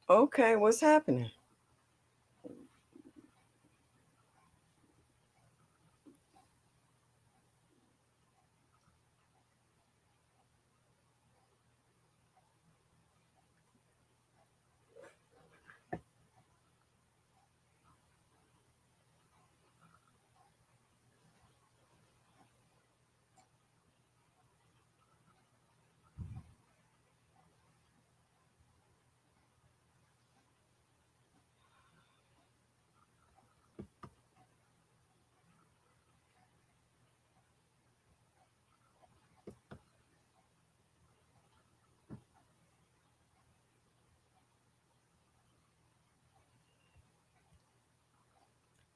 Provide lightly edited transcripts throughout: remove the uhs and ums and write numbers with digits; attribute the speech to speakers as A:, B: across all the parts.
A: Okay, what's happening?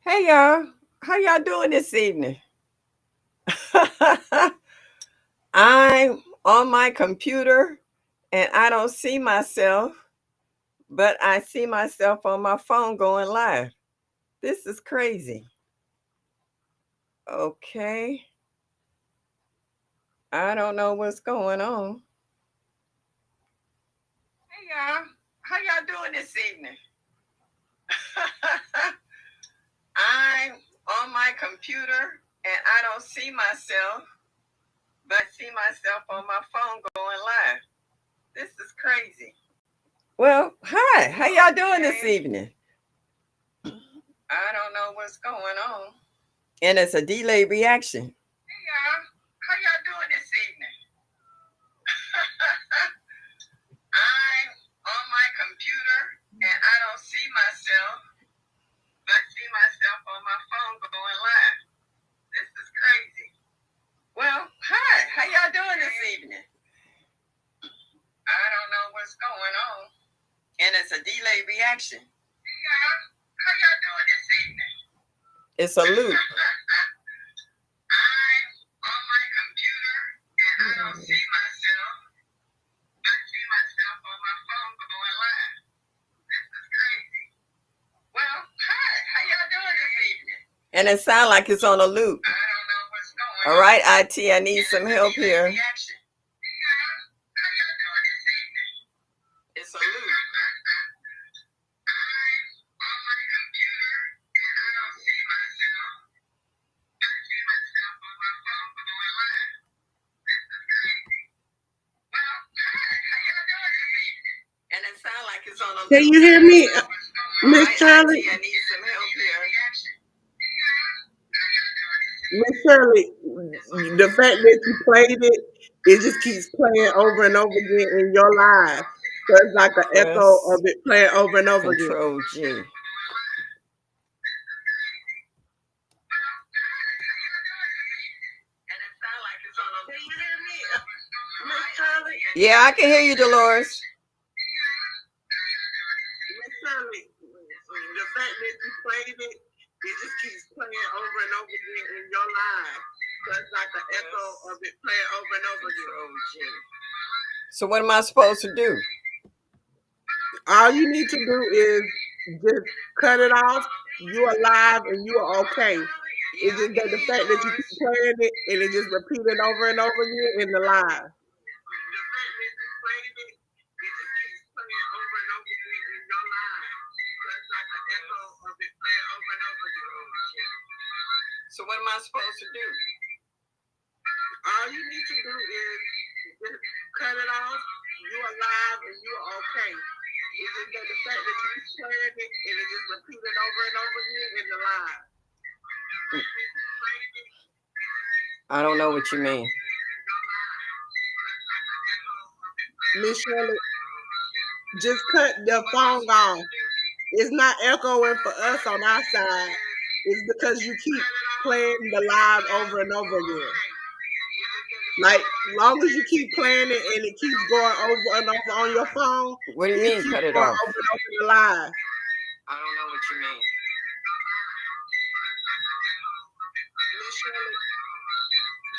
A: Hey y'all, how y'all doing this evening? I'm on my computer and I don't see myself, but I see myself on my phone going live. This is crazy. Okay, I don't know what's going on. Hey y'all, how y'all doing this evening? I'm on my computer and I don't see myself, but I see myself on my phone going live. This is crazy. Well, hi, how y'all doing this evening? I don't know what's going on. And it's a delayed reaction. Hey y'all, how y'all doing this evening? I'm on my computer and I don't see myself, but I see myself on my phone going live. This is crazy. Well, hi, how y'all doing this evening? I don't know what's going on. And it's a delayed reaction. Hey y'all, how y'all doing this evening? It's a loop. I'm on my computer and I don't see myself, but I see myself on my phone going live. This is crazy. Well, hi, how y'all doing this evening? And it sounds like it's on a loop. I don't know what's going on. All right, IT, I need some help here. It's a loop. And it sounds like it's on a loop.
B: Can you hear me, Miss Shirley?
A: I need some help here.
B: Miss Shirley, the fact that you played it, it just keeps playing over and over again in your live. So it's like an echo of
A: Press
B: it playing over and over again.
A: Control G.
B: Can you hear me, Miss Shirley?
A: Yeah, I can hear you, Dolores.
B: Miss Shirley, the fact that you played it, it just keeps playing over and over again in your live. So it's like an echo of it playing over and over again.
A: So what am I supposed to do?
B: All you need to do is just cut it off. You are live and you are okay. It's just that the fact that you keep playing it and it just repeating over and over again in the live.
A: So what am I supposed to do?
B: All you need to do is just cut it off. You are live and you are okay. It's just that the fact that you keep playing it and it just repeating over and over again in the live.
A: I don't know what you mean.
B: Miss Shirley, just cut the phone off. It's not echoing for us on our side. It's because you keep playing the live over and over again. Like, long as you keep playing it and it keeps going over and over on your phone,
A: What do you
B: it
A: mean,
B: keeps
A: cut it
B: going
A: off?
B: over and over the live.
A: I don't know what you mean.
B: Miss Shirley,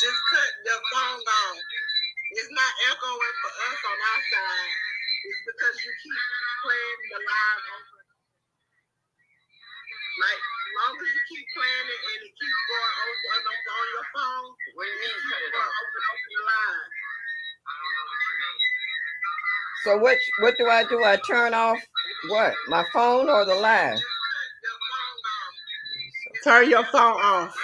B: just cut the phone off. It's not echoing for us on our side. It's because you keep playing the live over. Like, long as you keep playing it and it keeps going over and over on your phone,
A: What do you mean, cut it
B: going
A: off?
B: over and over the live.
A: I don't know what you mean. So what do? I turn off What? My phone or the live?
B: Turn your phone off.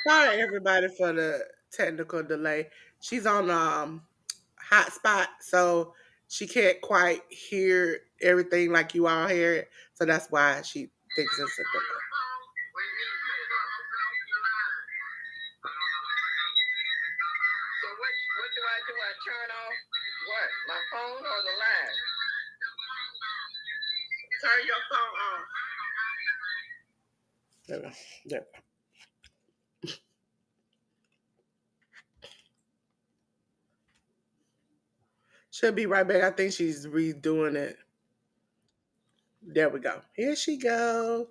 B: Sorry, everybody, for the technical delay. She's on hotspot, so she can't quite hear everything like you all hear it. So that's why she thinks it's a delay.
A: So what do I do? I turn off what? My phone or the live?
B: Turn your phone off. There we go. There we go. She'll be right back. I think she's redoing it. There we go. Here she go.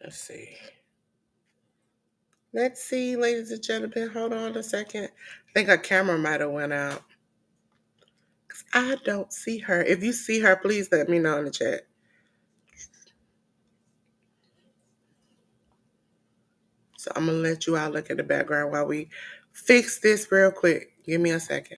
B: Let's see. Let's see, ladies and gentlemen. Hold on a second. I think her camera might have went out. I don't see her. If you see her, please let me know in the chat. So I'm going to let you all look at the background while we fix this real quick. Give me a second.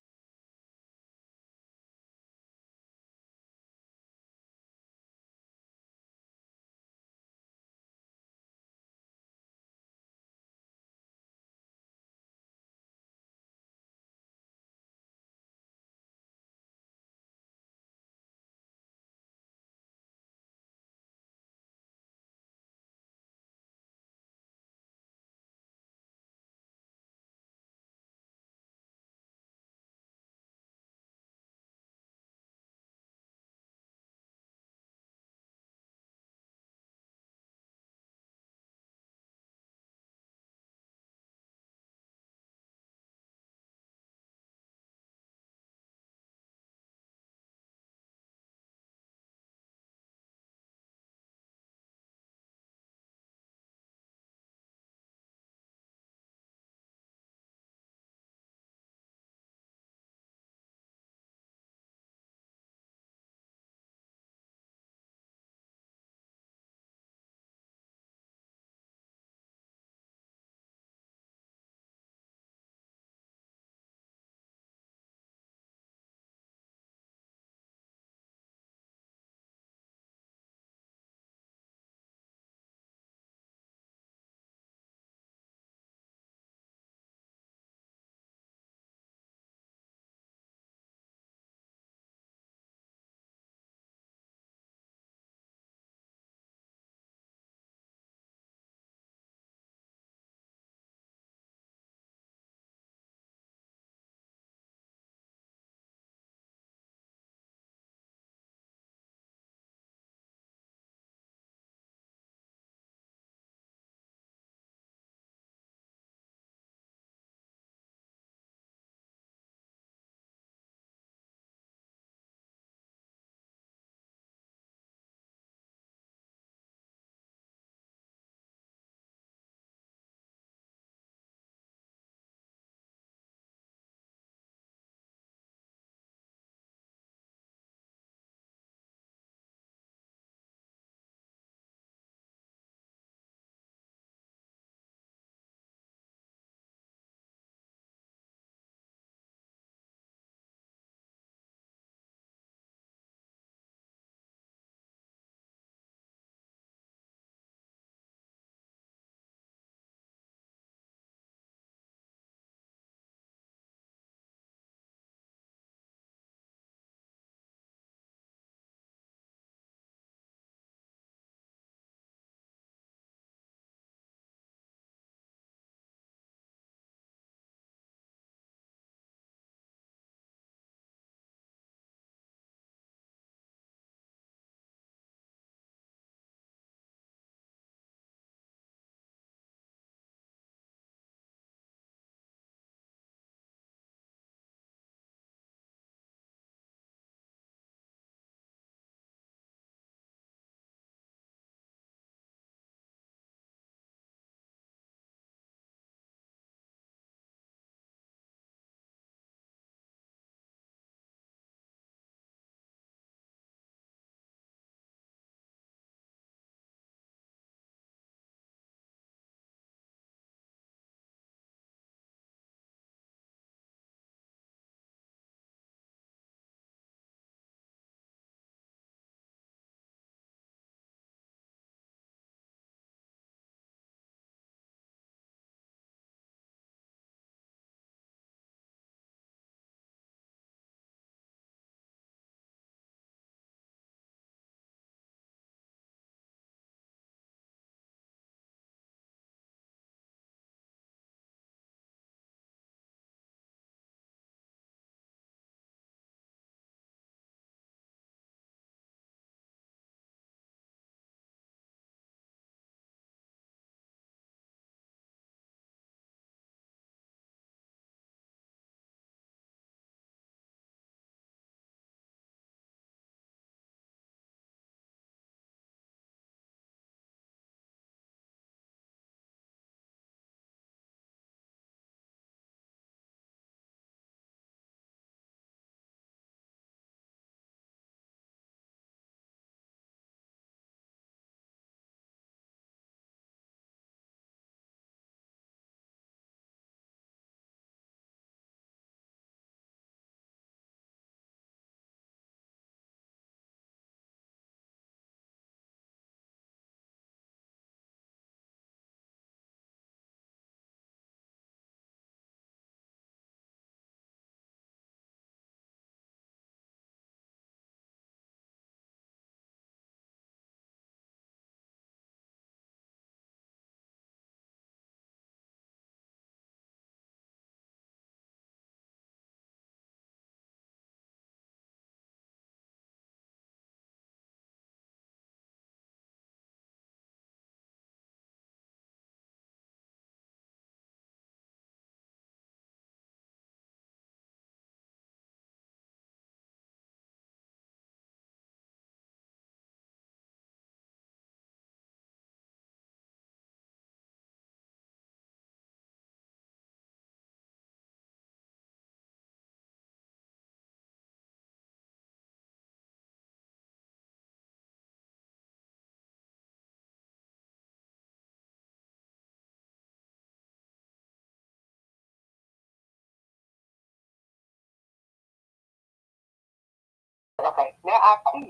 A: Okay, now I see.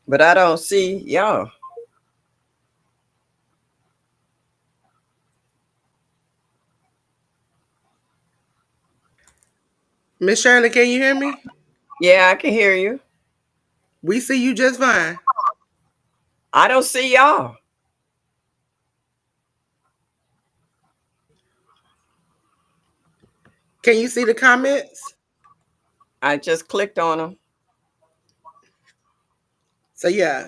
A: But I don't see y'all.
B: Miss Shirley, can you hear me?
A: Yeah, I can hear you.
B: We see you just fine.
A: I don't see y'all.
B: Can you see the comments?
A: I just clicked on them.
B: So yeah,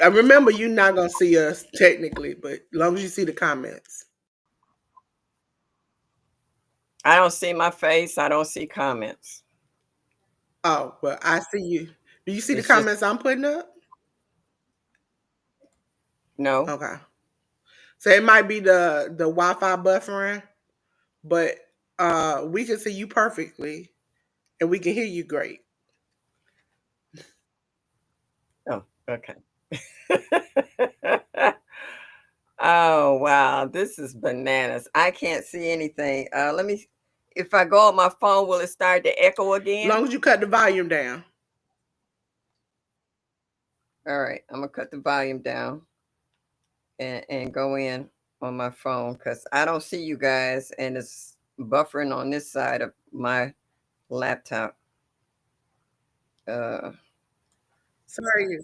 B: I remember you're not gonna see us technically, but as long as you see the comments.
A: I don't see my face. I don't see comments.
B: Oh, well, I see you. Do you see the
A: It's just
B: comments I'm putting up?
A: no.
B: Okay. So it might be the Wi-Fi buffering, but we can see you perfectly and we can hear you great.
A: Oh, okay. Oh wow, this is bananas. I can't see anything. Let me. If I go on my phone, will it start to echo
B: As long
A: again?
B: as you cut the volume down.
A: All right, I'm gonna cut the volume down and go in on my phone because I don't see you guys, and it's buffering on this side of my laptop. Uh,
B: Sorry.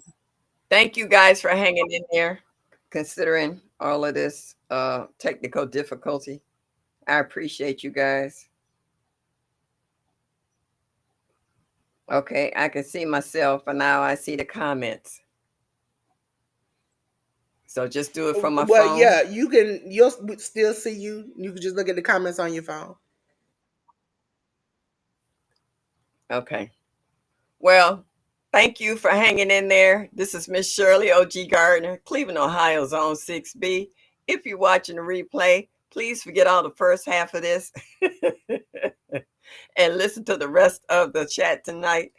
A: Thank you guys for hanging in there, considering all of this technical difficulty. I appreciate you guys. Okay, I can see myself, and now I see the comments. So just do it from my
B: Well,
A: phone.
B: yeah, you'll still see you. You can just look at the comments on your phone.
A: Okay. Well, thank you for hanging in there. This is Miss Shirley O.G. Gardner, Cleveland, Ohio, Zone 6B. If you're watching the replay, please forget all the first half of this and listen to the rest of the chat tonight.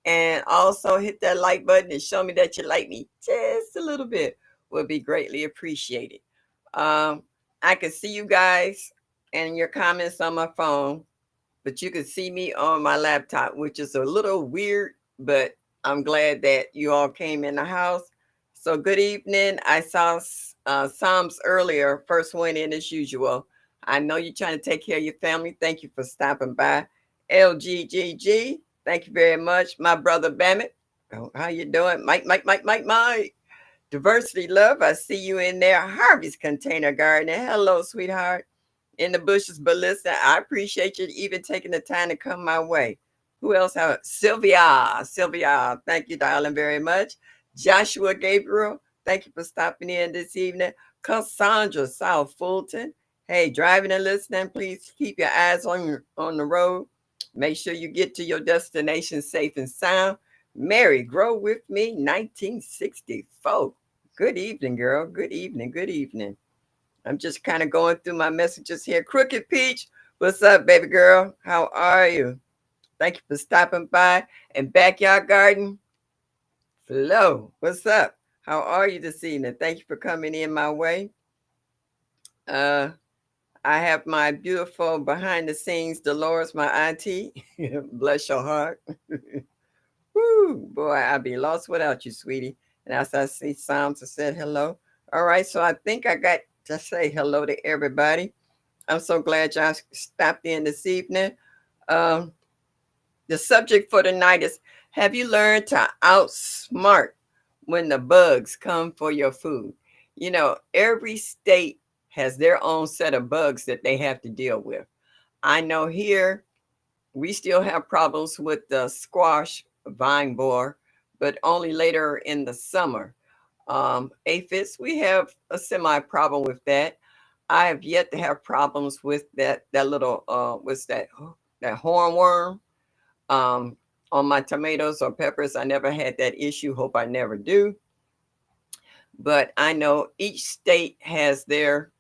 A: And also hit that like button and show me that you like me just a little bit. Would be greatly appreciated. Um, I can see you guys and your comments on my phone, but you can see me on my laptop, which is a little weird, but I'm glad that you all came in the house. So, good evening. I saw Psalms earlier, first one in as usual. I know you're trying to take care of your family. Thank you for stopping by. LGGG, thank you very much. My brother Bammett, oh, how you doing? Mike. Diversity Love, I see you in there. Harvey's Container Garden. Hello, sweetheart in the bushes. But listen, I appreciate you even taking the time to come my way. Who else? Have Sylvia, thank you, darling, very much. Joshua Gabriel, thank you for stopping in this evening. Cassandra South Fulton, hey, driving and listening, please keep your eyes on the road. Make sure you get to your destination safe and sound. Mary, grow with me, 1964. Good evening, girl. Good evening. Good evening. I'm just kind of going through my messages here. Crooked Peach, what's up, baby girl? How are you? Thank you for stopping by. And Backyard Garden, Flo, what's up? How are you this evening? Thank you for coming in my way. Uh, I have my beautiful behind the scenes Dolores, my auntie. Bless your heart. Woo, boy, I'd be lost without you, sweetie. And as I see Psalms, I said hello. All right, so I think I got to say hello to everybody. I'm so glad y'all stopped in this evening. Um, the subject for tonight is, have you learned to outsmart when the bugs come for your food? You know, every state has their own set of bugs that they have to deal with. I know here we still have problems with the squash vine borer, but only later in the summer. Aphids, we have a semi problem with that. I have yet to have problems with that little what's that hornworm um on my tomatoes or peppers. I never had that issue. Hope I never do. But I know each state has their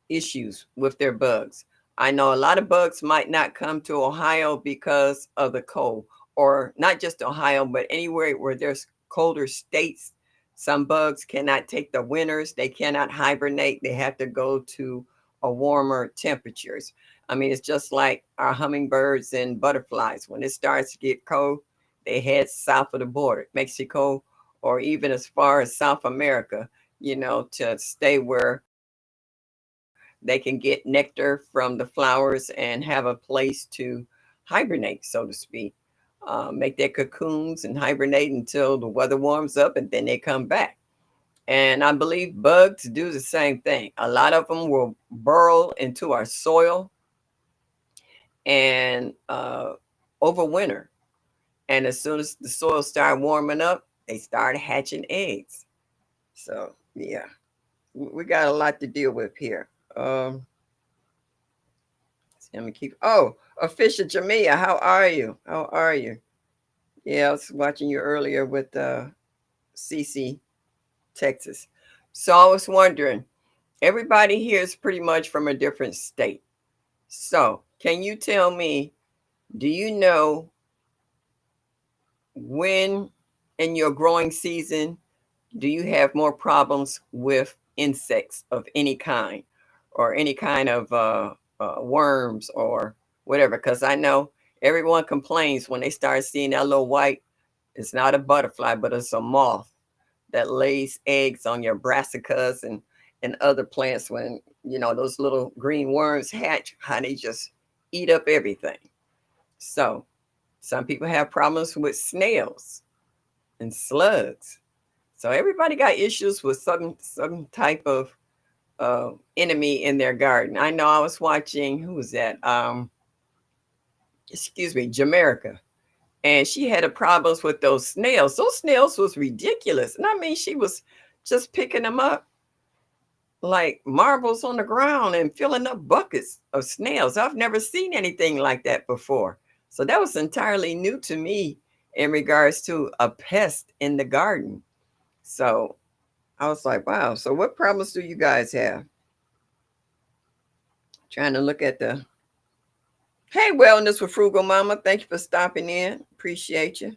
A: issues with their bugs. I know a lot of bugs might not come to Ohio because of the cold, or not just Ohio, but anywhere where there's colder states. Some bugs cannot take the winters, they cannot hibernate, they have to go to
C: warmer temperatures. I mean, it's just like our hummingbirds and butterflies. When it starts to get cold, they head south of the border, Mexico, or even as far as South America, to stay where they can get nectar from the flowers and have a place to hibernate, so to speak. Make their cocoons and hibernate until the weather warms up and then they come back. And I believe bugs do the same thing. A lot of them will burrow into our soil and overwinter. And as soon as the soil start warming up, they start hatching eggs. So yeah, we got a lot to deal with here. Um, Let me keep. Oh, Official Jamia, how are you? How are you? Yeah, I was watching you earlier with CC, Texas. So I was wondering, everybody here is pretty much from a different state. So can you tell me, do you know when in your growing season do you have more problems with insects of any kind or any kind of worms or whatever? Because I know everyone complains when they start seeing that little white, it's not a butterfly, but it's a moth that lays eggs on your brassicas and other plants when, those little green worms hatch, how they just eat up everything. So some people have problems with snails and slugs. So everybody got issues with some type of enemy in their garden. I know I was watching, who was that? Excuse me, Jamaica. And she had a problems with those snails. Those snails was ridiculous. And I mean, she was just picking them up like marbles on the ground and filling up buckets of snails. I've never seen anything like that before. So that was entirely new to me in regards to a pest in the garden. So I was like, wow. So what problems do you guys have? Trying to look at the Hey Wellness with Frugal Mama. Thank you for stopping in. Appreciate you.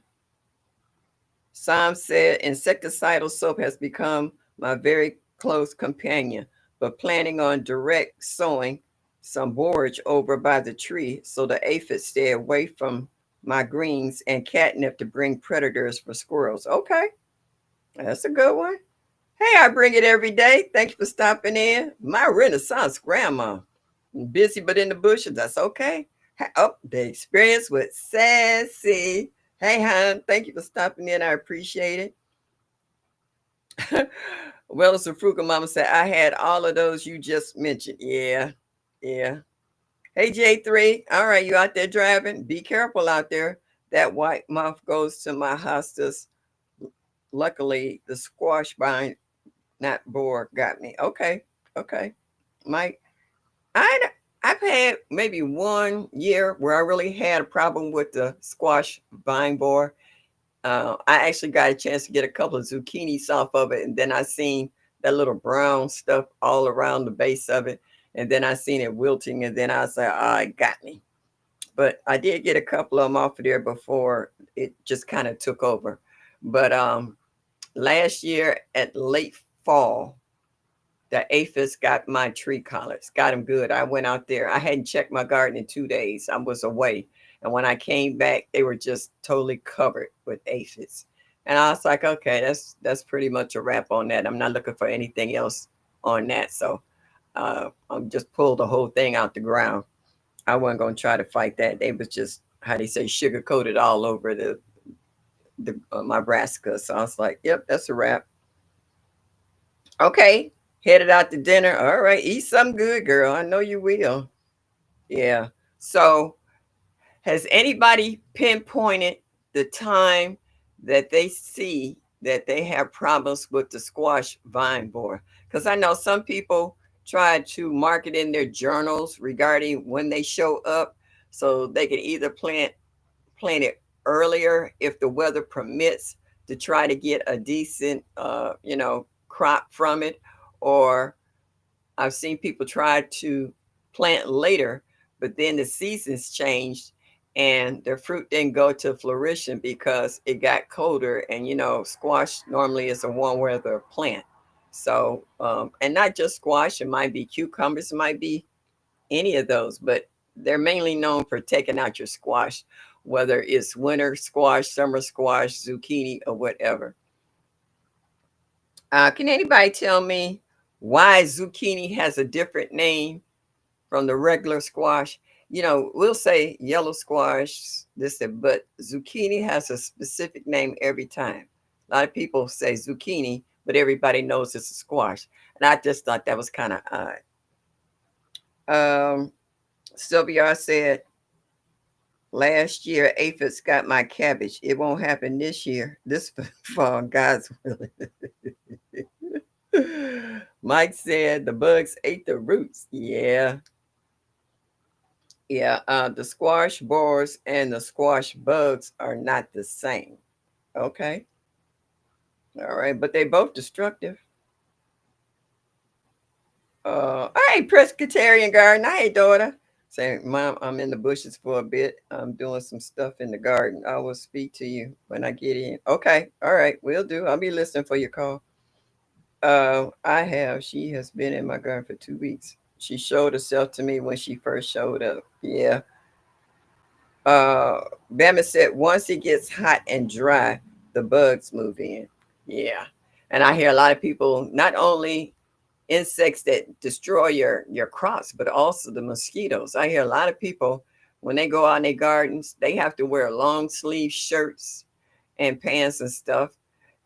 C: Sam said insecticidal soap has become my very close companion, but planning on direct sowing some borage over by the tree so the aphids stay away from my greens and catnip to bring predators for squirrels. Okay, that's a good one. Hey, I bring it every day. Thank you for stopping in. My Renaissance grandma. Busy but in the bushes. That's okay. Oh, the experience with Sassy. Hey, hon. Thank you for stopping in. I appreciate it. Well, as a frugal mama said, I had all of those you just mentioned. Yeah. Yeah. Hey, J3. All right. You out there driving? Be careful out there. That white moth goes to my hostas. Luckily, the squash vine, not boar, got me. Okay. Okay. Mike. I I've had maybe 1 year where I really had a problem with the squash vine borer. I actually got a chance to get a couple of zucchinis off of it, and then I seen that little brown stuff all around the base of it, and then I seen it wilting, and then I was like, "Oh, it got me." But I did get a couple of them off of there before it just kind of took over. But last year at late fall, the aphids got my tree collards, got them good. I went out there. I hadn't checked my garden in 2 days. I was away. And when I came back, they were just totally covered with aphids. And I was like, okay, that's pretty much a wrap on that. I'm not looking for anything else on that. So I'm just pulled the whole thing out the ground. I wasn't gonna try to fight that. They was just how they say sugar coated all over the my brassica. So I was like, yep, that's a wrap. Okay, headed out to dinner. All right, eat something good, girl. I know you will. Yeah. So, has anybody pinpointed the time that they see that they have problems with the squash vine borer? Because I know some people try to mark it in their journals regarding when they show up, so they can either plant it earlier if the weather permits to try to get a decent, crop from it, or I've seen people try to plant later, but then the seasons changed and their fruit didn't go to fruition because it got colder. And squash normally is a warm weather plant. So, and not just squash, it might be cucumbers, it might be any of those, but they're mainly known for taking out your squash, whether it's winter squash, summer squash, zucchini, or whatever. Can anybody tell me why zucchini has a different name from the regular squash? We'll say yellow squash, but zucchini has a specific name every time. A lot of people say zucchini, but everybody knows it's a squash. And I just thought that was kind of odd. Sylvia said, last year aphids got my cabbage. It won't happen this year. This fall, God's willing. Mike said the bugs ate the roots. Yeah. Yeah, the squash borers and the squash bugs are not the same. Okay. All right, but they both destructive. Hey, Presbyterian garden. Hey, daughter. Saying, Mom, I'm in the bushes for a bit. I'm doing some stuff in the garden. I will speak to you when I get in. Okay. All right. Will do. I'll be listening for your call. I have. She has been in my garden for 2 weeks. She showed herself to me when she first showed up. Yeah. Uh, Bama said once it gets hot and dry, the bugs move in. Yeah. And I hear a lot of people, not only insects that destroy your crops, but also the mosquitoes. I hear a lot of people when they go out in their gardens, they have to wear long sleeve shirts and pants and stuff,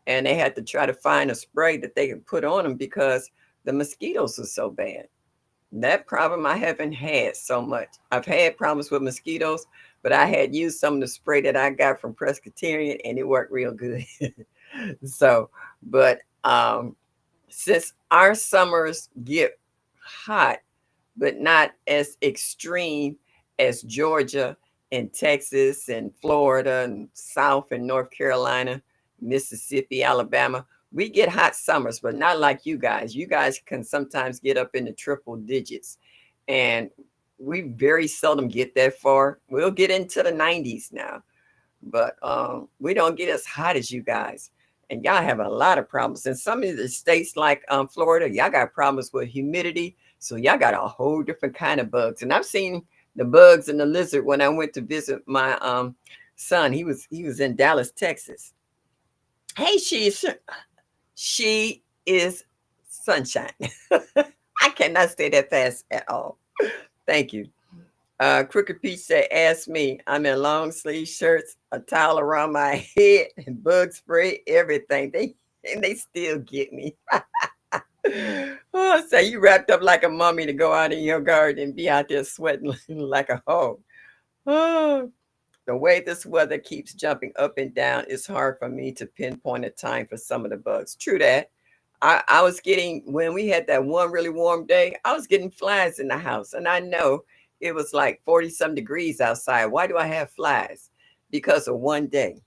C: and they had to try to find a spray that they can put on them because the mosquitoes are so bad. That problem I haven't had so much. I've had problems with mosquitoes, but I had used some of the spray that I got from Presbyterian and it worked real good. So, but since our summers get hot, but not as extreme as Georgia and Texas and Florida and South and North Carolina, Mississippi, Alabama. We get hot summers, but not like you guys. You guys can sometimes get up in the triple digits. And we very seldom get that far. We'll get into the 90s now, but we don't get as hot as you guys. And y'all have a lot of problems. In some of the states like Florida, y'all got problems with humidity. So y'all got a whole different kind of bugs. And I've seen the bugs and the lizard when I went to visit my son. He was in Dallas, Texas. Hey, she is sunshine. I cannot say that fast at all. Thank you. Crooked Pete said, ask me. I'm in long sleeve shirts, a towel around my head, and bug spray, everything. They still get me. Oh, so you wrapped up like a mummy to go out in your garden and be out there sweating like a hog. Oh, the way this weather keeps jumping up and down, it's hard for me to pinpoint a time for some of the bugs. True that. I was getting, when we had that one really warm day, I was getting flies in the house. And I know it was like 40 some degrees outside. Why do I have flies? Because of one day.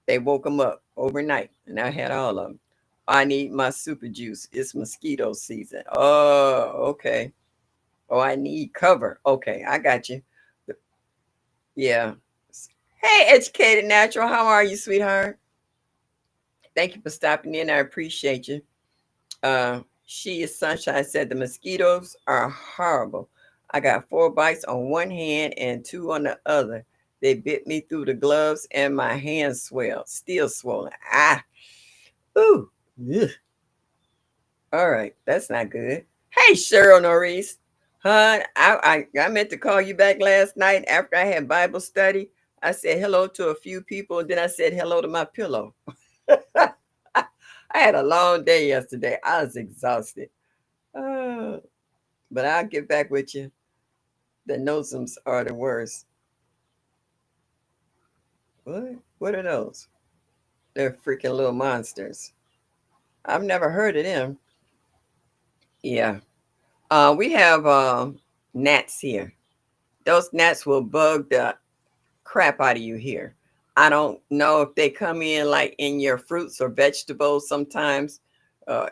C: They woke them up overnight and I had all of them. I need my super juice. It's mosquito season. Oh, okay. Oh, I need cover. Okay, I got you. Yeah. Hey, Educated Natural, how are you, sweetheart? Thank you for stopping in. I appreciate you. She is Sunshine said the mosquitoes are horrible. I got 4 bites on one hand and 2 on the other. They bit me through the gloves and my hands swell, still swollen. Ah, ooh. Ugh. All right, that's not good. Hey, Cheryl Norris. Hon, I meant to call you back last night after I had Bible study. I said hello to a few people, and then I said hello to my pillow. I had a long day yesterday. I was exhausted. Uh, but I'll get back with you. The nosums are the worst. What? What are those? They're freaking little monsters. I've never heard of them. Yeah. We have gnats here. Those gnats will bug the crap out of you here. I don't know if they come in like in your fruits or vegetables sometimes,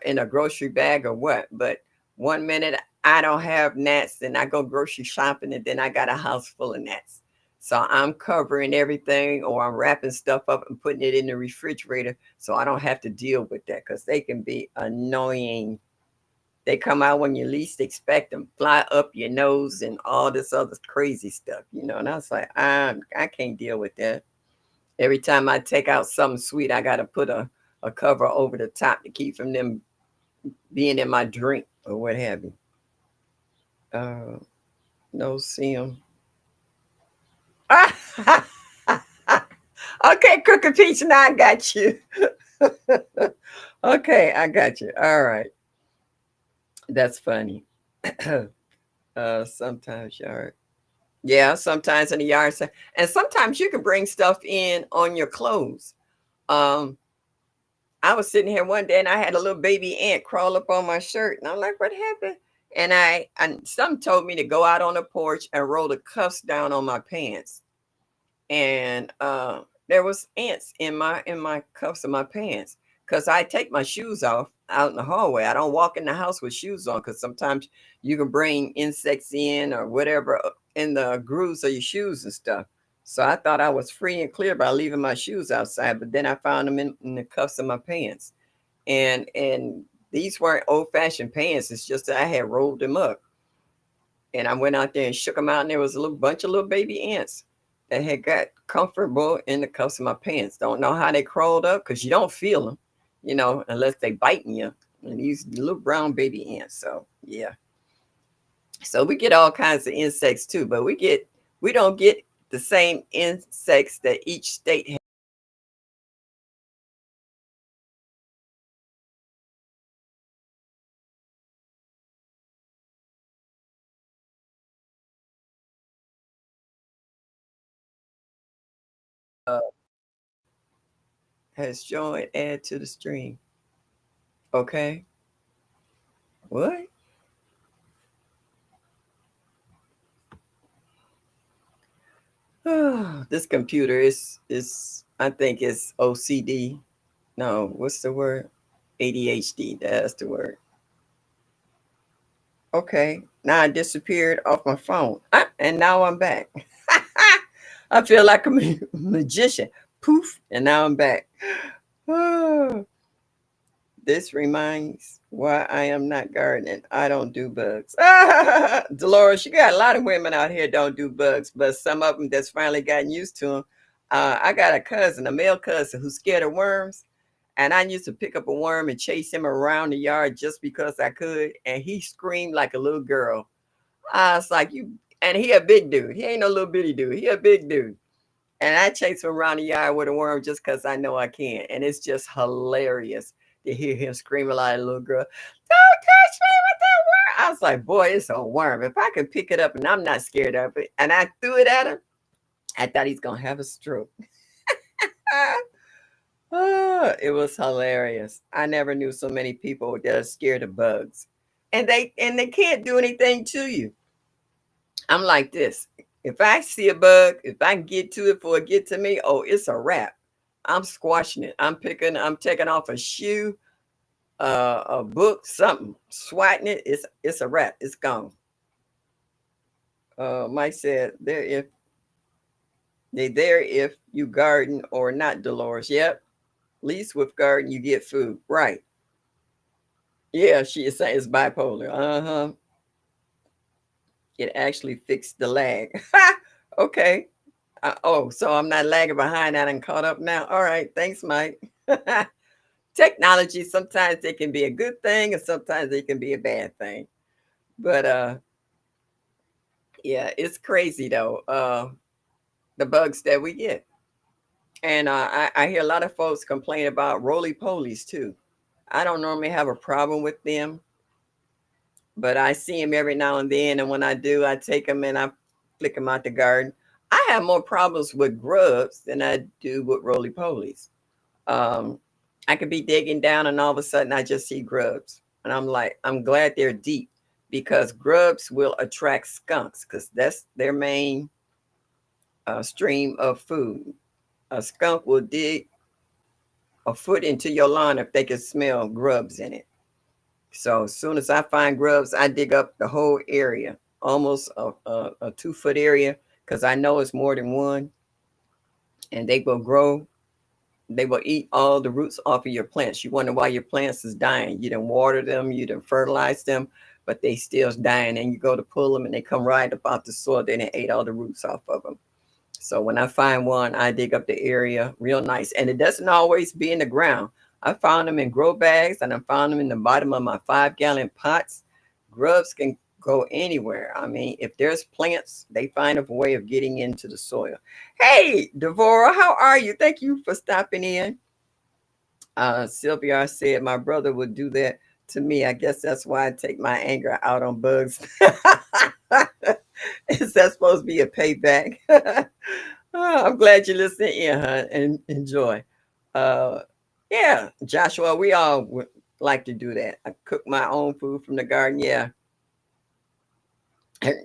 C: in a grocery bag or what. But one minute I don't have gnats, then I go grocery shopping, and then I got a house full of gnats. So I'm covering everything, or I'm wrapping stuff up and putting it in the refrigerator so I don't have to deal with that, because they can be annoying. They come out when you least expect them, fly up your nose and all this other crazy stuff, And I was like, I can't deal with that. Every time I take out something sweet, I got to put a cover over the top to keep from them being in my drink or what have you. Uh, no, see them. Okay, Cookie Peach, now I got you. Okay, I got you. All right. That's funny. Sometimes yard. Yeah, sometimes in the yard. And sometimes you can bring stuff in on your clothes. Um, I was sitting here one day and I had a little baby ant crawl up on my shirt. And I'm like, what happened? And some told me to go out on the porch and roll the cuffs down on my pants. And there was ants in my cuffs of my pants, because I take my shoes off out in the hallway. I don't walk in the house with shoes on, because sometimes you can bring insects in or whatever in the grooves of your shoes and stuff. So I thought I was free and clear by leaving my shoes outside, but then I found them in the cuffs of my pants. And these weren't old fashioned pants. It's just that I had rolled them up. And I went out there and shook them out, and there was a little bunch of little baby ants that had got comfortable in the cuffs of my pants. Don't know how they crawled up, because you don't feel them, unless they biting you. And these little brown baby ants. So yeah. So we get all kinds of insects too, but we don't get the same insects that each state has. Has joined, add to the stream. Okay. What? This computer is I think it's OCD. No, what's the word? ADHD. That's the word. Okay. Now I disappeared off my phone. And now I'm back. I feel like a magician. Poof. And now I'm back. This reminds why I am not gardening. I don't do bugs. Dolores, you got a lot of women out here don't do bugs, but some of them that's finally gotten used to them. I got a cousin, a male cousin, who's scared of worms. And I used to pick up a worm and chase him around the yard just because I could. And he screamed like a little girl. I was like, you, and he a big dude. He ain't no little bitty dude. He a big dude. And I chase him around the yard with a worm just because I know I can. And it's just hilarious to hear him screaming like a little girl, don't touch me with that worm. I was like, boy, it's a worm. If I could pick it up and I'm not scared of it, and I threw it at him, I thought he's going to have a stroke. Oh, it was hilarious. I never knew so many people that are scared of bugs. And they can't do anything to you. I'm like this. If I see a bug, if I can get to it before it get to me, oh, it's a wrap. I'm squashing it. I'm taking off a shoe, a book, something, swatting it. It's a wrap. It's gone. Mike said they there if you garden or not, Dolores. Yep. At least with garden you get food. Right. Yeah, she is saying it's bipolar. Uh-huh. It actually fixed the lag. Okay. Oh, so I'm not lagging behind. I done caught up now. All right. Thanks, Mike. Technology, sometimes it can be a good thing and sometimes it can be a bad thing. But yeah, it's crazy though. The bugs that we get. And I hear a lot of folks complain about roly polies too. I don't normally have a problem with them, but I see them every now and then. And when I do, I take them and I flick them out the garden. I have more problems with grubs than I do with roly polies. Um, I could be digging down and all of a sudden I just see grubs. And I'm like, I'm glad they're deep, because grubs will attract skunks because that's their main stream of food. A skunk will dig a foot into your lawn if they can smell grubs in it. So as soon as I find grubs, I dig up the whole area, almost a 2 foot area, because I know it's more than one, and they will grow. They will eat all the roots off of your plants. You wonder why your plants is dying. You didn't water them, you didn't fertilize them, but they still dying. And you go to pull them, and they come right up out the soil. They didn't ate all the roots off of them. So when I find one, I dig up the area real nice. And it doesn't always be in the ground. I found them in grow bags, and I found them in the bottom of my 5-gallon pots. Grubs can go anywhere. I mean, if there's plants, they find a way of getting into the soil. Hey, Devora, how are you? Thank you for stopping in. Sylvia said my brother would do that to me. I guess that's why I take my anger out on bugs. Is that supposed to be a payback? I'm glad you listen in, huh? And enjoy. Uh, yeah, Joshua, we all would like to do that. I cook my own food from the garden. Yeah.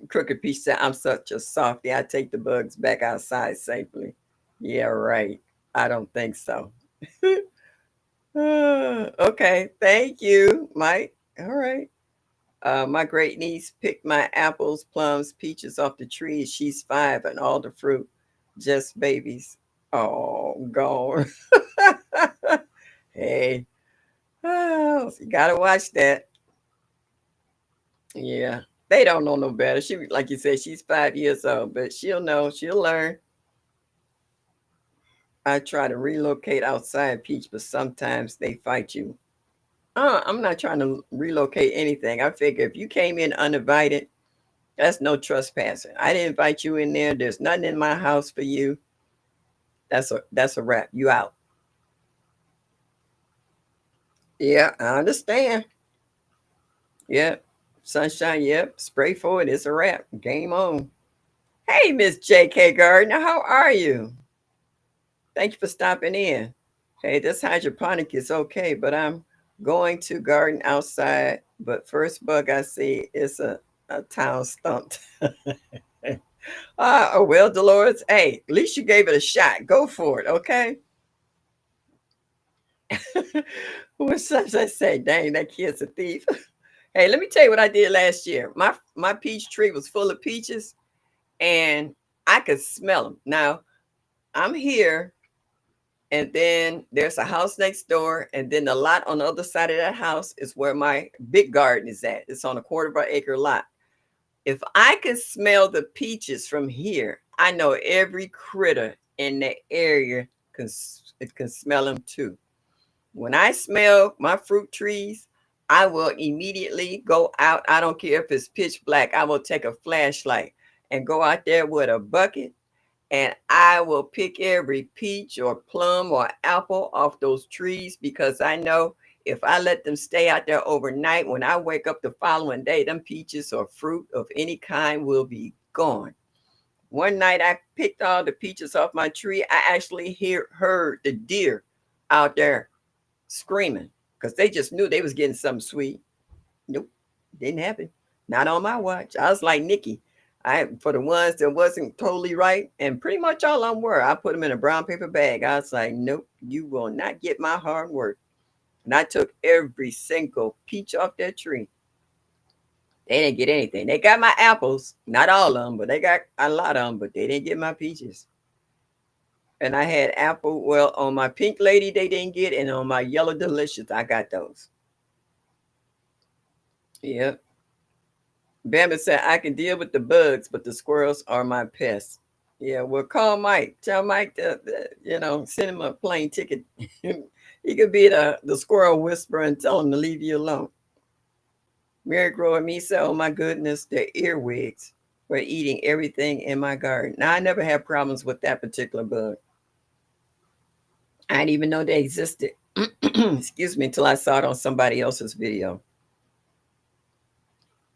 C: Crooked Peach said, I'm such a softy. I take the bugs back outside safely. Yeah, right. I don't think so. Okay. Thank you, Mike. All right. My great niece picked my apples, plums, peaches off the trees. She's 5 and all the fruit, just babies. Oh, gone. Hey, oh, you gotta watch that. Yeah, they don't know no better. She, like you said, she's 5 years old, but she'll know. She'll learn. I try to relocate outside Peach, but sometimes they fight you. I'm not trying to relocate anything. I figure if you came in uninvited, that's no trespassing. I didn't invite you in there. There's nothing in my house for you. That's a wrap. You out. Yeah, I understand. Yep. Sunshine, yep. Spray for it. It's a wrap. Game on. Hey, Miss J.K. Gardner, how are you? Thank you for stopping in. Hey, this hydroponic is okay, but I'm going to garden outside. But first bug I see is a town stump. Oh, well, Dolores, hey, at least you gave it a shot. Go for it, okay? What such I say? Dang, that kid's a thief. Hey, let me tell you what I did last year. My peach tree was full of peaches, and I could smell them. Now I'm here, and then there's a house next door, and then the lot on the other side of that house is where my big garden is at. It's on a quarter of an acre lot. If I can smell the peaches from here, I know every critter in the area can it can smell them too. When I smell my fruit trees, I will immediately go out. I don't care if it's pitch black. I will take a flashlight and go out there with a bucket, and I will pick every peach or plum or apple off those trees, because I know if I let them stay out there overnight, when I wake up the following day, them peaches or fruit of any kind will be gone. One night I picked all the peaches off my tree. I actually heard the deer out there screaming because they just knew they was getting something sweet. Nope, didn't happen. Not on my watch. I was like Nikki. I, for the ones that wasn't totally right, and pretty much all of them were, I put them in a brown paper bag. I was like, nope, you will not get my hard work. And I took every single peach off that tree. They didn't get anything. They got my apples, not all of them, but they got a lot of them, but they didn't get my peaches. And I had apple, well, on my pink lady, they didn't get, and on my yellow delicious, I got those. Yep. Bama said, I can deal with the bugs, but the squirrels are my pests. Yeah, well, call Mike. Tell Mike to, send him a plane ticket. He could be the squirrel whisperer and tell him to leave you alone. Mary Grow and me said, oh my goodness, the earwigs were eating everything in my garden. Now, I never had problems with that particular bug. I didn't even know they existed. Excuse me, until I saw it on somebody else's video.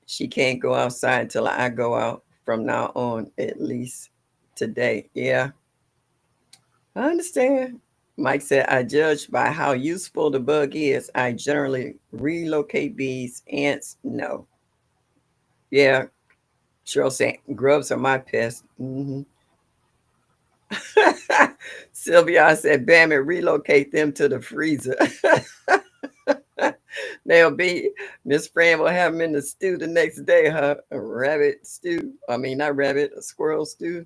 C: She can't go outside until I go out from now on, at least today. Yeah, I understand. Mike said, I judge by how useful the bug is. I generally relocate bees, ants, no. Yeah, Cheryl said, grubs are my pest. Sylvia, I said, bam it, relocate them to the freezer. They'll be, Miss Fran will have them in the stew the next day, huh? A rabbit stew. I mean, not rabbit, a squirrel stew.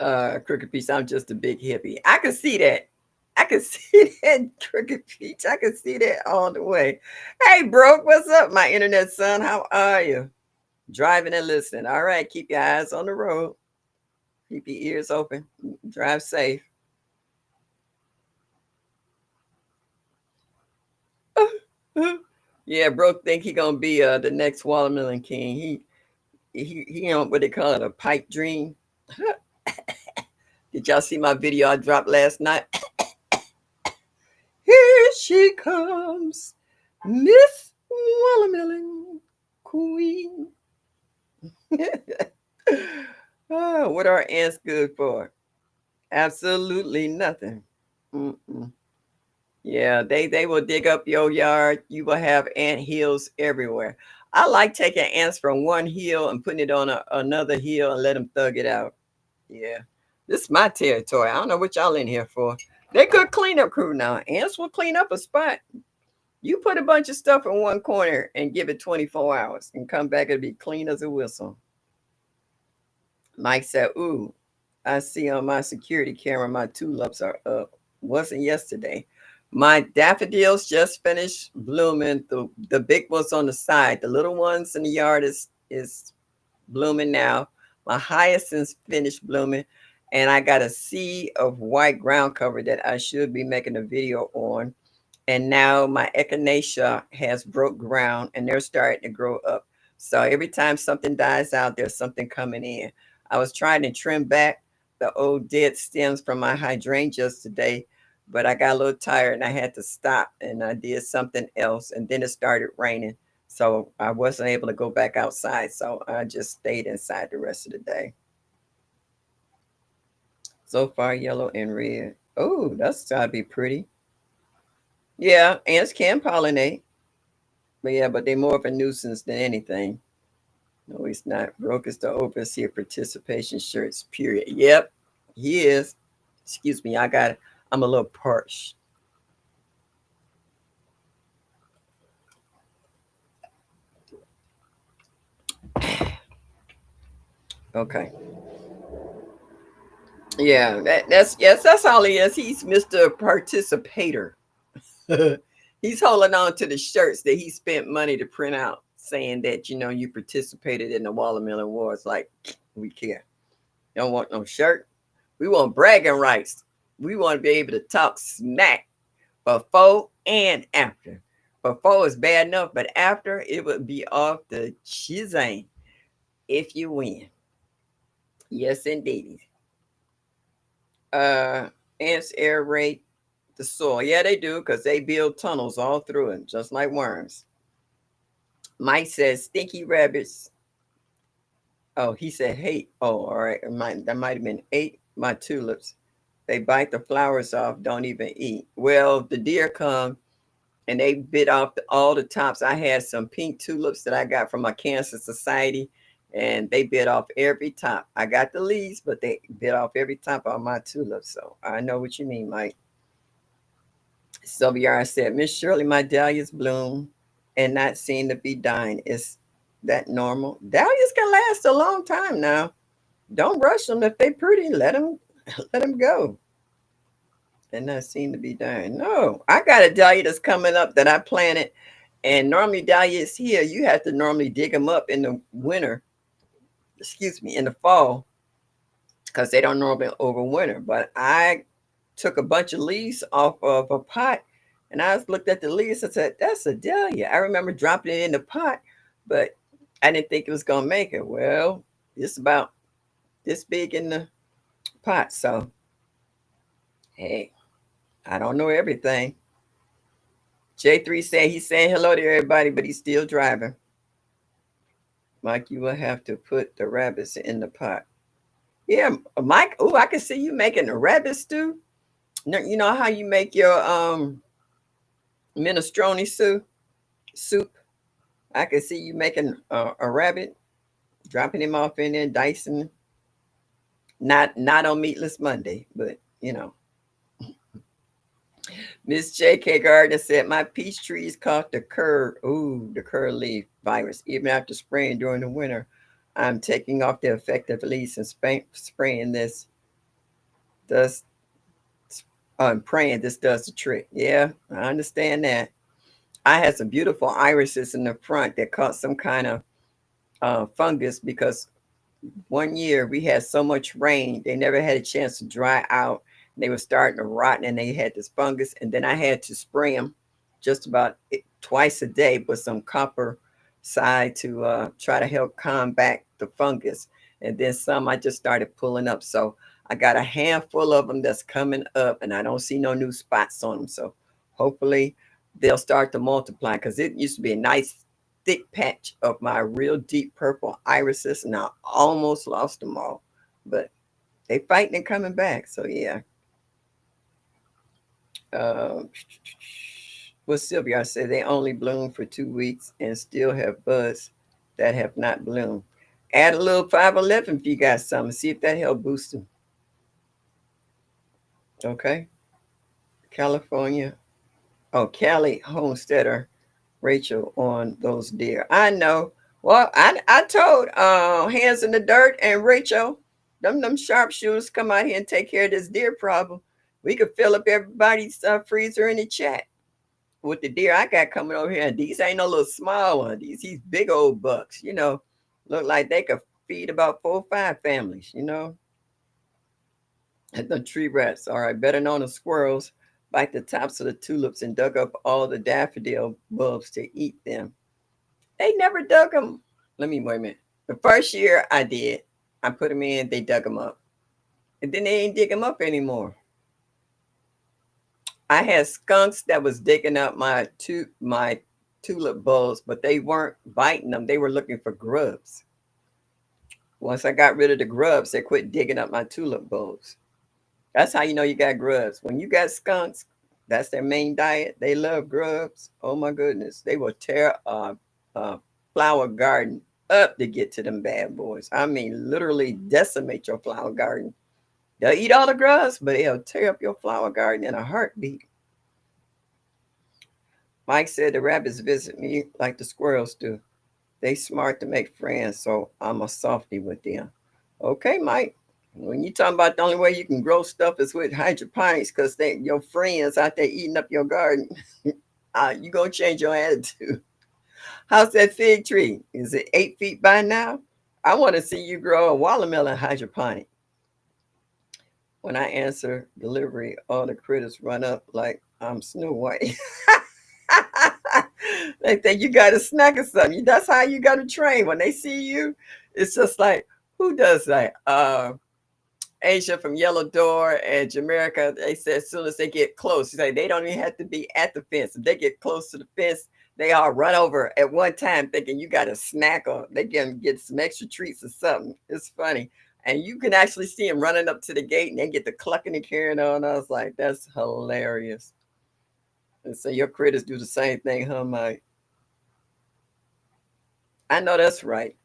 C: Crooked Peach, I'm just a big hippie. I can see that. I can see that, Crooked Peach. I can see that all the way. Hey, Broke, what's up, my internet son? How are you? Driving and listening. All right, keep your eyes on the road. Keep your ears open. Drive safe. Yeah, Broke think he gonna be the next watermelon king. He what they call it, a pipe dream. Did y'all see my video I dropped last night? Here she comes, Miss Watermelon Queen. Oh, what are ants good for? Absolutely nothing. Mm-mm. Yeah, they will dig up your yard. You will have ant hills everywhere. I like taking ants from one hill and putting it on another hill and let them thug it out. Yeah, this is my territory. I don't know what y'all in here for. They're good cleanup crew now. Ants will clean up a spot. You put a bunch of stuff in one corner and give it 24 hours and come back, it'll be clean as a whistle. Mike said, ooh, I see on my security camera my tulips are up. Wasn't yesterday. My daffodils just finished blooming. The big ones on the side. The little ones in the yard is blooming now. My hyacinths finished blooming. And I got a sea of white ground cover that I should be making a video on. And now my echinacea has broke ground and they're starting to grow up. So every time something dies out, there's something coming in. I was trying to trim back the old dead stems from my hydrangeas today, but I got a little tired and I had to stop and I did something else. And then it started raining. So I wasn't able to go back outside. So I just stayed inside the rest of the day. So far, yellow and red. Oh, that's gotta be pretty. Yeah, ants can pollinate. But yeah, but they're more of a nuisance than anything. No, he's not. Broke is the overseer participation shirts, period. Yep, he is. Excuse me, I'm a little parched. Okay. Yeah, that's all he is. He's Mr. Participator. He's holding on to the shirts that he spent money to print out, saying that you participated in the Watermelon Wars. Like, we care. Don't want no shirt. We want bragging rights. We want to be able to talk smack before and after. Before is bad enough, but after it would be off the chisane if you win. Yes, indeed. Uh, ants aerate the soil. Yeah, they do because they build tunnels all through it, just like worms. Mike says stinky rabbits. Oh, he said hate. Oh, all right. That might have been ate my tulips. They bite the flowers off, don't even eat. Well, the deer come and they bit off all the tops. I had some pink tulips that I got from my cancer society, and they bit off every top. I got the leaves, but they bit off every top of my tulips. So I know what you mean, Mike. Sylvia said, Miss Shirley, my dahlias bloom and not seem to be dying. Is that normal? Dahlias can last a long time now. Don't rush them. If they pretty, let them go. And not seem to be dying. No, I got a dahlia that's coming up that I planted. And normally dahlias here, you have to normally dig them up in the winter. Excuse me, in the fall, because they don't normally overwinter. But I took a bunch of leaves off of a pot, and I looked at the leaves and said, "That's a dahlia." I remember dropping it in the pot, but I didn't think it was gonna make it. Well, it's about this big in the pot, so hey, I don't know everything. J3 said he's saying hello to everybody, but he's still driving. Mike, you will have to put the rabbits in the pot. Yeah, Mike. Oh, I can see you making a rabbit stew. You know how you make your minestrone soup. I can see you making a rabbit, dropping him off in there, dicing. Not on Meatless Monday, but Miss J.K. Gardner said, my peach trees caught the curl leaf virus. Even after spraying during the winter, I'm taking off the effective leaves and spraying this. does I'm praying this does the trick. Yeah, I understand that. I had some beautiful irises in the front that caught some kind of fungus because one year we had so much rain, they never had a chance to dry out. They were starting to rot and they had this fungus. And then I had to spray them just about twice a day with some copper side to try to help combat the fungus. And then some I just started pulling up. So I got a handful of them that's coming up and I don't see no new spots on them. So hopefully they'll start to multiply because it used to be a nice thick patch of my real deep purple irises, and I almost lost them all. But they fighting and coming back. So yeah. Uh, well, Sylvia, I said they only bloom for 2 weeks and still have buds that have not bloomed. Add a little 511 if you got some. See if that help boost them. Okay. California. Oh, Cali Homesteader Rachel on those deer. I know. Well, I told Hands in the Dirt and Rachel, them sharpshooters come out here and take care of this deer problem. We could fill up everybody's freezer in the chat with the deer I got coming over here. And these ain't no little small one. These big old bucks, look like they could feed about 4 or 5 families, And the tree rats, all right, better known as squirrels, bite the tops of the tulips and dug up all the daffodil bulbs to eat them. They never dug them. Let me wait a minute. The first year I did, I put them in. They dug them up, and then they ain't dig them up anymore. I had skunks that was digging up my tulip bulbs, but they weren't biting them. They were looking for grubs. Once I got rid of the grubs, they quit digging up my tulip bulbs. That's how you know you got grubs. When you got skunks, that's their main diet. They love grubs. Oh my goodness, they will tear a flower garden up to get to them bad boys. I mean, literally decimate your flower garden. They'll eat all the grubs, but they'll tear up your flower garden in a heartbeat. Mike said the rabbits visit me like the squirrels do. They smart to make friends, so I'm a softie with them. Okay, Mike. When you talking about the only way you can grow stuff is with hydroponics because they your friends out there eating up your garden, you gonna change your attitude. How's that fig tree? Is it 8 feet by now? I want to see you grow a watermelon hydroponic. When I answer delivery, all the critters run up like I'm Snow White. They think you got a snack or something. That's how you got to train. When they see you, it's just like, who does that? Asia from Yellow Door and Jamaica, they said as soon as they get close, they don't even have to be at the fence. If they get close to the fence, they all run over at one time thinking you got a snack or they can get some extra treats or something. It's funny. And you can actually see them running up to the gate and they get the clucking and carrying on. I was like, that's hilarious. And so your critters do the same thing, huh, Mike? I know that's right.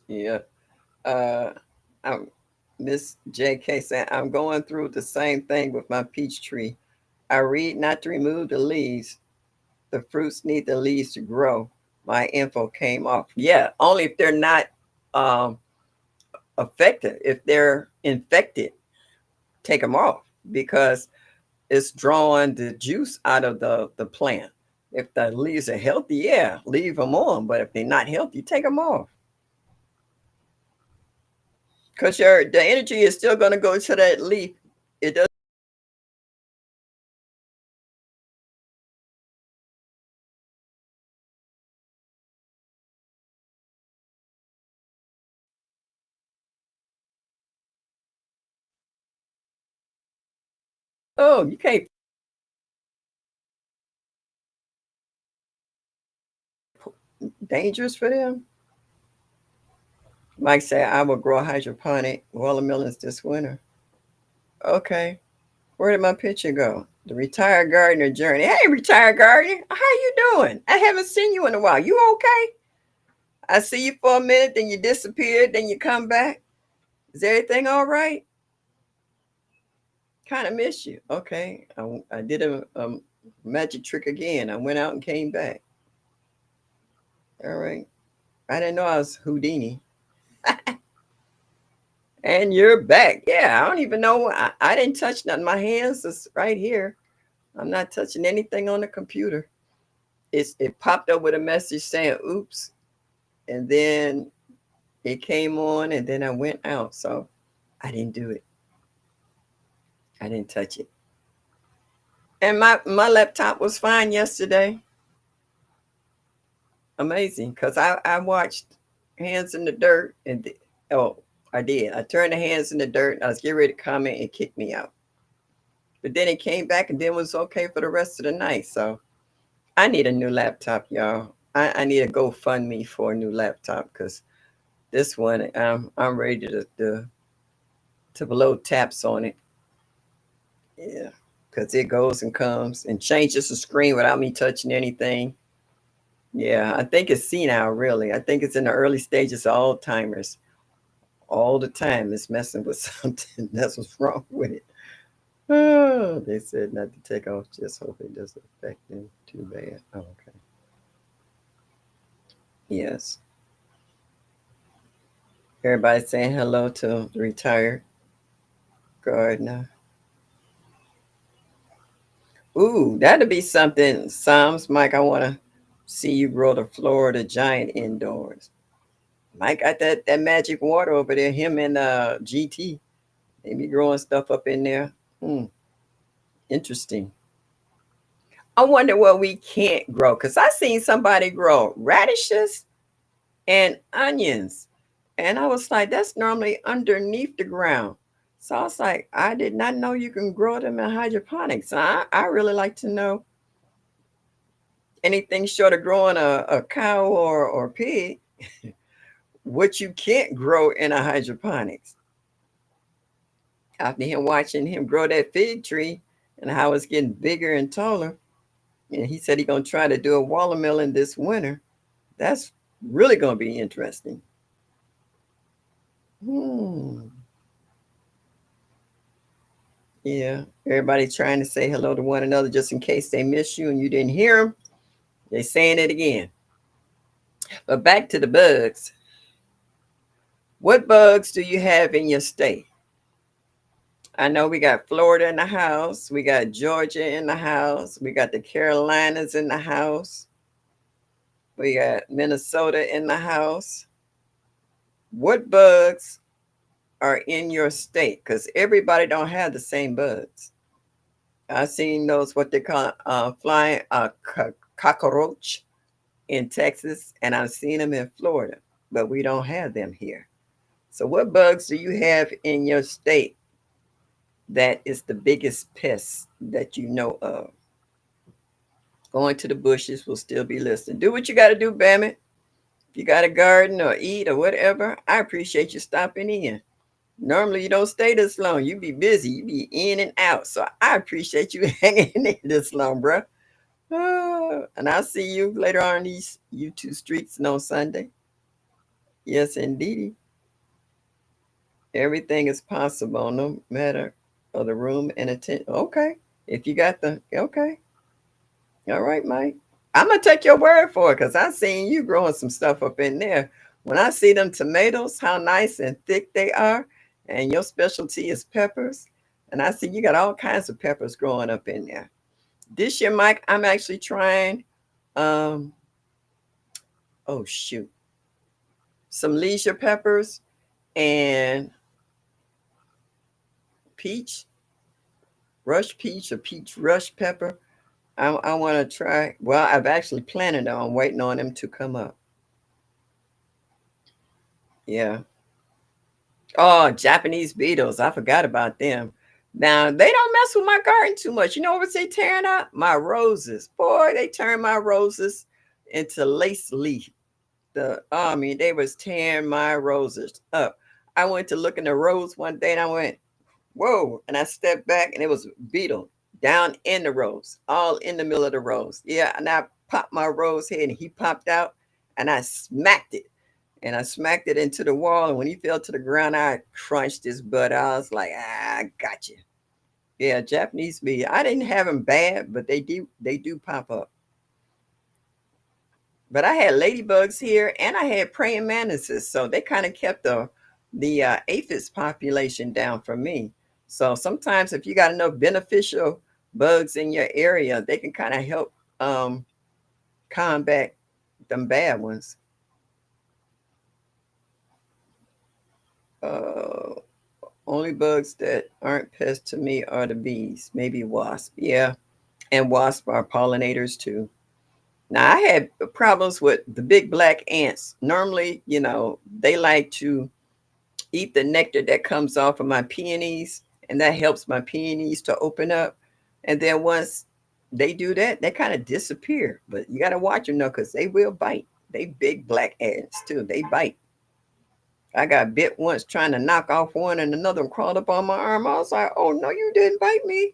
C: Yeah. Uh, I'm, Miss JK said, I'm going through the same thing with my peach tree. I read not to remove the leaves. The fruits need the leaves to grow. My info came off. Yeah, only if they're not um, affected. If they're infected, take them off because it's drawing the juice out of the plant. If the leaves are healthy, yeah, leave them on. But if they're not healthy, take them off. Because the energy is still going to go to that leaf. It does. Oh, you can't. Dangerous for them. Mike said, I will grow hydroponic watermelons this winter. Okay. Where did my picture go? The retired gardener journey. Hey, retired gardener. How you doing? I haven't seen you in a while. You okay? I see you for a minute, then you disappeared, then you come back. Is everything all right? Kind of miss you. Okay. I did a magic trick again. I went out and came back. All right. I didn't know I was Houdini. And you're back. Yeah, I don't even know. I didn't touch nothing. My hands is right here. I'm not touching anything on the computer. It popped up with a message saying oops, and then it came on, and then I went out. So I didn't do it. I didn't touch it. And my laptop was fine yesterday. Amazing, because I watched Hands in the Dirt oh, I did. I turned the Hands in the Dirt. I was getting ready to comment and kick me out. But then it came back and then was okay for the rest of the night. So I need a new laptop, y'all. I need a GoFundMe for a new laptop because this one I'm ready to blow taps on it. Yeah, because it goes and comes and changes the screen without me touching anything. Yeah, I think it's senile, really. I think it's in the early stages of Alzheimer's. All the time it's messing with something. That's what's wrong with it. Oh, they said not to take off. Just hope it doesn't affect them too bad. Oh, okay. Yes. Everybody saying hello to the retired gardener. Ooh, that'd be something. Psalms, Mike, I want to see you grow the Florida giant indoors. Mike got that magic water over there. Him and GT. They be growing stuff up in there. Hmm, interesting. I wonder what we can't grow. Because I seen somebody grow radishes and onions. And I was like, that's normally underneath the ground. So I was like, I did not know you can grow them in hydroponics. So I really like to know anything short of growing a cow or pig, what you can't grow in a hydroponics. After him watching him grow that fig tree and how it's getting bigger and taller, and he said he's gonna try to do a watermelon this winter. That's really gonna be interesting. Hmm. Yeah, everybody trying to say hello to one another just in case they miss you and you didn't hear them. They're saying it again. But back to the bugs. What bugs do you have in your state? I know we got Florida in the house. We got Georgia in the house. We got the Carolinas in the house. We got Minnesota in the house. What bugs are in your state? Because everybody don't have the same bugs. I seen those what they call flying cockroach in Texas, and I've seen them in Florida, but we don't have them here. So, what bugs do you have in your state that is the biggest pest that you know of? Going to the bushes will still be listening. Do what you got to do, Bammy. If you got a garden or eat or whatever, I appreciate you stopping in. Normally, you don't stay this long. You be busy. You be in and out. So I appreciate you hanging in this long, bro. And I'll see you later on these YouTube streets and on Sunday. Yes, indeedy. Everything is possible, no matter of the room and attention. Okay. If you got the okay. All right, Mike. I'm gonna take your word for it because I seen you growing some stuff up in there. When I see them tomatoes, how nice and thick they are, and your specialty is peppers, and I see you got all kinds of peppers growing up in there. This year, Mike, I'm actually trying um oh shoot, some leisure peppers and peach, rush peach or peach rush pepper. I want to try. Well, I've actually planted them. I'm waiting on them to come up. Yeah. Oh, Japanese beetles. I forgot about them. Now, they don't mess with my garden too much. You know what they tearing up? My roses. Boy, they turned my roses into lace leaf. I mean, they was tearing my roses up. I went to look in the rose one day and I went, whoa. And I stepped back and it was a beetle down in the rose, all in the middle of the rose. Yeah. And I popped my rose head and he popped out and I smacked it. And I smacked it into the wall. And when he fell to the ground, I crunched his butt. I was like, I got you. Yeah, Japanese bee. I didn't have them bad, but they do pop up. But I had ladybugs here and I had praying mantises. So they kind of kept the aphids population down for me. So sometimes if you got enough beneficial bugs in your area, they can kind of help um, combat them bad ones. Uh, Only bugs that aren't pests to me are the bees, maybe wasps. Yeah, and wasps are pollinators too. Now I had problems with the big black ants. Normally, they like to eat the nectar that comes off of my peonies, and that helps my peonies to open up. And then once they do that, they kind of disappear. But you got to watch them though, because they will bite. They big black ants too. They bite. I got bit once trying to knock off one, and another one crawled up on my arm. I was like, "Oh no, you didn't bite me."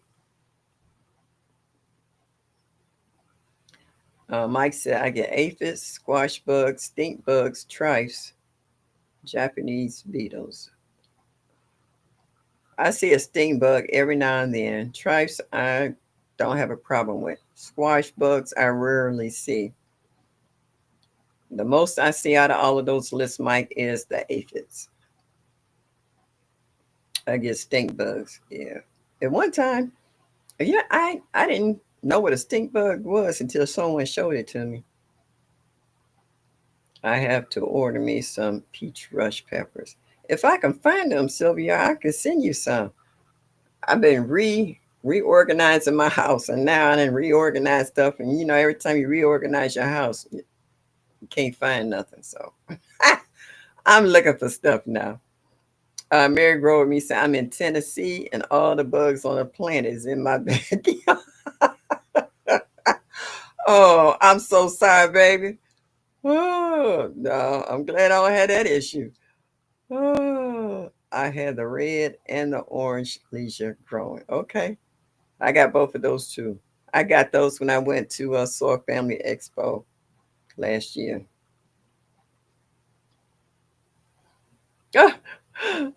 C: Mike said, "I get aphids, squash bugs, stink bugs, trifes, Japanese beetles. I see a stink bug every now and then. Trifes, I don't have a problem with. Squash bugs, I rarely see. The most I see out of all of those lists, Mike, is the aphids. I get stink bugs. Yeah. At one time, I didn't know what a stink bug was until someone showed it to me. I have to order me some peach rush peppers. If I can find them, Sylvia, I can send you some. I've been reorganizing my house, and now I didn't reorganize stuff. And every time you reorganize your house, you can't find nothing. So I'm looking for stuff now. Mary Grove me said I'm in Tennessee, and all the bugs on the planet is in my backyard. Oh, I'm so sorry, baby. Oh no, I'm glad I don't have that issue. Oh, I had the red and the orange leisure growing. Okay, I got both of those too. I got those when I went to Soil Family Expo last year. Oh,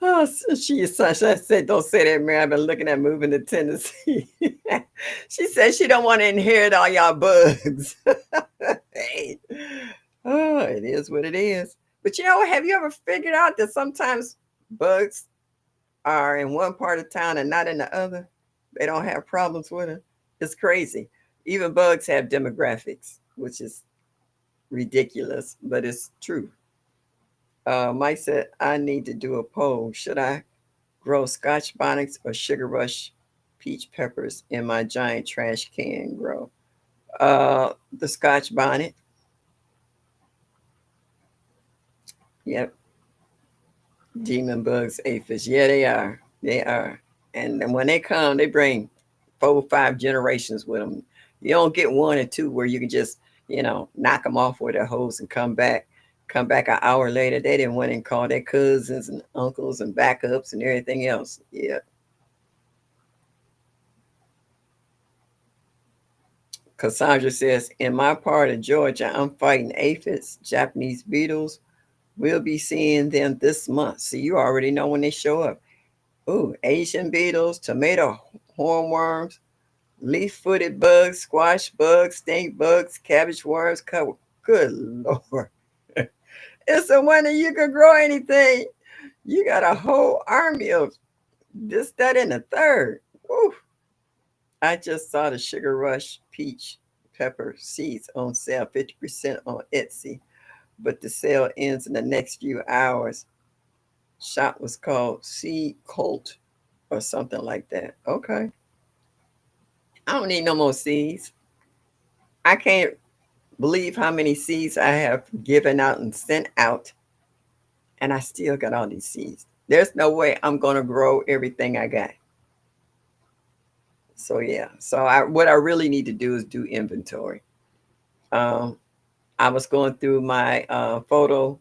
C: oh she is such. I said, don't say that, Mary. I've been looking at moving to Tennessee. She said she don't want to inherit all y'all bugs. Hey, oh, it is what it is. But have you ever figured out that sometimes bugs are in one part of town and not in the other? They don't have problems with it. It's crazy. Even bugs have demographics, which is ridiculous, but it's true. Mike said, I need to do a poll. Should I grow scotch bonnets or sugar rush peach peppers in my giant trash can grow? The scotch bonnet. Yep. Demon bugs, aphids. Yeah, they are. They are. And then when they come, they bring 4 or 5 generations with them. You don't get one or two where you can just, knock them off with a hose and come back. Come back an hour later, they didn't went and call their cousins and uncles and backups and everything else. Yeah. Cassandra says, in my part of Georgia, I'm fighting aphids, Japanese beetles. We'll be seeing them this month. So you already know when they show up. Ooh, Asian beetles, tomato hornworms, leaf-footed bugs, squash bugs, stink bugs, cabbage worms. Good Lord. It's a wonder you can grow anything. You got a whole army of this, that, and the third. Woo. I just saw the Sugar Rush peach pepper seeds on sale, 50% on Etsy, but the sale ends in the next few hours. Shop was called Seed Cult or something like that. Okay. I don't need no more seeds. I can't believe how many seeds I have given out and sent out, and I still got all these seeds. There's no way I'm gonna grow everything I got. So yeah. So what I really need to do is do inventory. Um, I was going through my photo